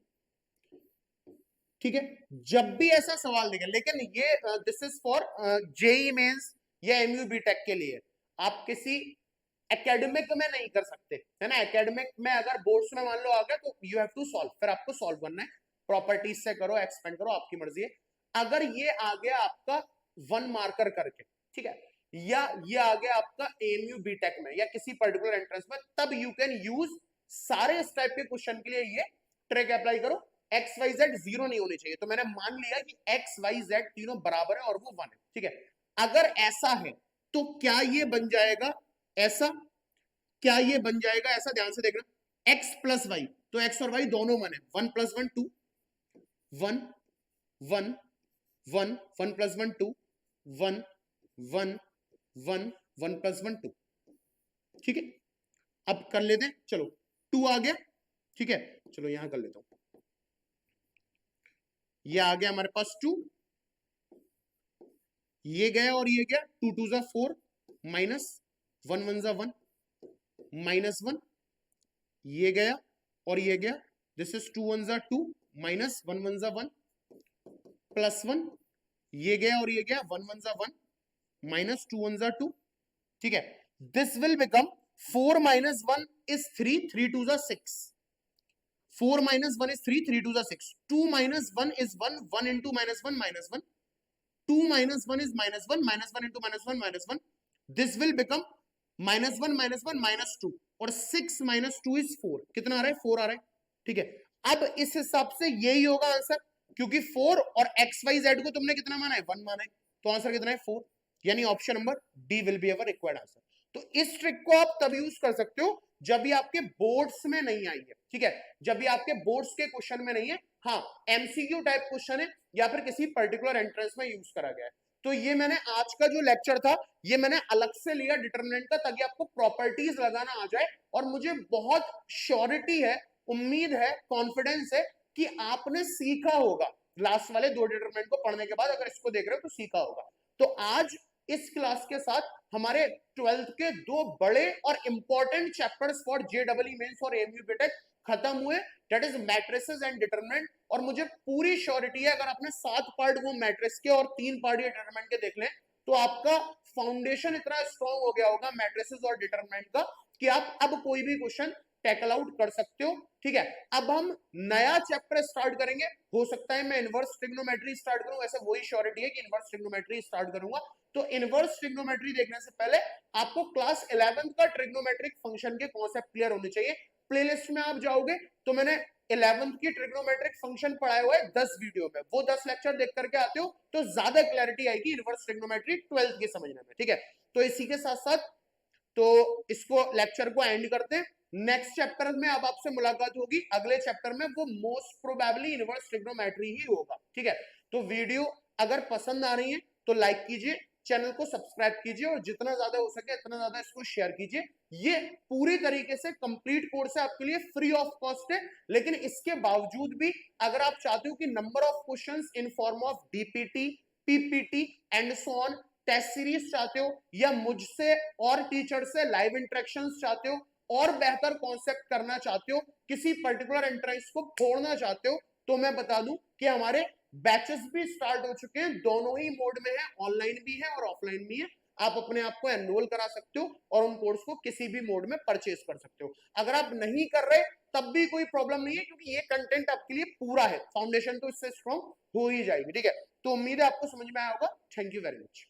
ठीक है। जब भी ऐसा सवाल देगा, लेकिन ये this is for JEE mains या एमयू बीटेक के लिए, आप किसी एकेडमिक में नहीं कर सकते, है ना। एकेडमिक में अगर बोर्ड्स में मान लो आ गया तो यू हैव टू सॉल्व, फिर आपको सॉल्व करना है, प्रॉपर्टीज से करो, एक्सपेंड करो, आपकी मर्जी है। अगर ये आ गया आपका वन मार्कर करके, ठीक है, या ये आ गया आपका एएमयू बीटेक में या किसी पर्टिकुलर एंट्रेंस में, तब यू कैन यूज सारे इस टाइप के क्वेश्चन के लिए ये ट्रिक अप्लाई करो। एक्स वाई जेड जीरो नहीं होनी चाहिए, तो मैंने मान लिया कि एक्स वाई जेड तीनों बराबर है और वो वन है, ठीक है। अगर ऐसा है तो क्या ये बन जाएगा ऐसा, क्या ये बन जाएगा ऐसा, ध्यान से देखना, x प्लस वाई, तो x और y दोनों वन है, 1 + 1 2, 1 1 1 1 + 1 2, 1 1 1 1 + 1 2, ठीक है। अब कर लेते हैं, चलो 2 आ गया, ठीक है, चलो यहां कर लेता हूं, ये आ गया हमारे पास 2, ये गया और ये गया, 2 2 = 4 माइनस 1 1 = 1 -1, ये गया और ये गया, दिस इज 2 1 = 2 माइनस 1 1 = 1 +1, ये गया और ये गया, 1 1 = 1 माइनस 2 1 = 2, ठीक है। This will become 4 - 1 is 3 3 2 = 6, 4 - 1 is 3 3 2 = 6, 2 - 1 is 1, 1 into -1 -1, 2 - 1 is -1, -1 into -1 -1, this will become -1 -1 -2, और 6 - 2 is 4, कितना आ रहा है 4 आ रहा है, ठीक है। अब इस हिसाब से यही होगा आंसर, क्योंकि 4 और XYZ को तुमने कितना माना है 1 माना है, तो आंसर कितना है 4, यानी option number D will be our required answer. तो इस ट्रिक को आप तब यूज कर सकते हो जब भी आपके बोर्ड्स में नहीं आई है, ठीक है, जब भी आपके बोर्ड्स के क्वेश्चन में नहीं है, हाँ एमसीक्यू टाइप क्वेश्चन है या फिर किसी पर्टिकुलर एंट्रेंस में यूज करा गया है। तो ये मैंने आज का जो लेक्चर था ये मैंने अलग से लिया डिटरमिनेंट का, ताकि आपको प्रॉपर्टीज लगाना आ जाए, और मुझे बहुत श्योरिटी है, उम्मीद है, कॉन्फिडेंस है कि आपने सीखा होगा लास्ट वाले 2 डिटरमिनेंट को पढ़ने के बाद, अगर इसको देख रहे हो तो सीखा होगा। तो आज इस क्लास के साथ हमारे 12th के 2 बड़े और important chapters for JEE mains और एएमयू बीटेक खत्म हुए, that is matrices and determinant. और मुझे पूरी श्योरिटी है अगर आपने 7 पार्ट वो मैट्रिक्स के और 3 पार्ट ये डिटरमिनेंट के देख लें, तो आपका फाउंडेशन इतना स्ट्रॉन्ग हो गया होगा मैट्रिसेस और डिटरमिनेंट का कि आप अब कोई भी क्वेश्चन टैकल आउट कर सकते हो, ठीक है। अब हम नया चैप्टर स्टार्ट करेंगे, हो सकता है मैं इनवर्स ट्रिग्नोमेट्री स्टार्ट करूं, वैसे वही श्योरिटी है कि इनवर्स ट्रिग्नोमेट्री स्टार्ट करूंगा। तो इनवर्स ट्रिग्नोमेट्री देखने से पहले आपको क्लास 11th का ट्रिग्नोमेट्रिक फंक्शन के कॉन्सेप्ट क्लियर होने चाहिए। प्लेलिस्ट में आप जाओगे तो मैंने 11th की ट्रिग्नोमेट्रिक फंक्शन पढ़ाए हुए 10 वीडियो में, वो 10 लेक्चर देख करके आते हो तो ज्यादा क्लैरिटी आएगी इनवर्स ट्रिग्नोमेट्री 12th के समझने में, ठीक है। तो इसी के साथ साथ तो इसको लेक्चर को एंड करते हैं। नेक्स्ट चैप्टर में अब आपसे मुलाकात होगी, अगले चैप्टर में वो मोस्ट प्रोबेबली इनवर्स ट्रिग्नोमेट्री ही होगा, ठीक है। तो वीडियो अगर पसंद आ रही है तो लाइक कीजिए, चैनल को सब्सक्राइब कीजिए, और जितना ज्यादा हो सके इतना ज्यादा इसको शेयर कीजिए। ये पूरी तरीके से कंप्लीट कोर्स है, आपके लिए फ्री ऑफ कॉस्ट है, लेकिन इसके बावजूद भी अगर आप चाहते हो कि number of questions in form of DPT, PPT and so on, test series चाहते हो, या मुझसे और टीचर से लाइव इंटरेक्शंस चाहते हो, और बेहतर कॉन्सेप्ट करना चाहते हो, किसी पर्टिकुलर एंट्रेंस को फोड़ना चाहते हो, तो मैं बता दूं कि हमारे बैचेस भी स्टार्ट हो चुके हैं, दोनों ही मोड में है, ऑनलाइन भी है और ऑफलाइन भी है। आप अपने आप को एनरोल करा सकते हो और उन कोर्स को किसी भी मोड में परचेज कर सकते हो। अगर आप नहीं कर रहे तब भी कोई प्रॉब्लम नहीं है, क्योंकि ये कंटेंट आपके लिए पूरा है, फाउंडेशन तो इससे स्ट्रॉन्ग हो ही जाएगी, ठीक है। तो उम्मीद है आपको समझ में आया होगा। Thank you very much.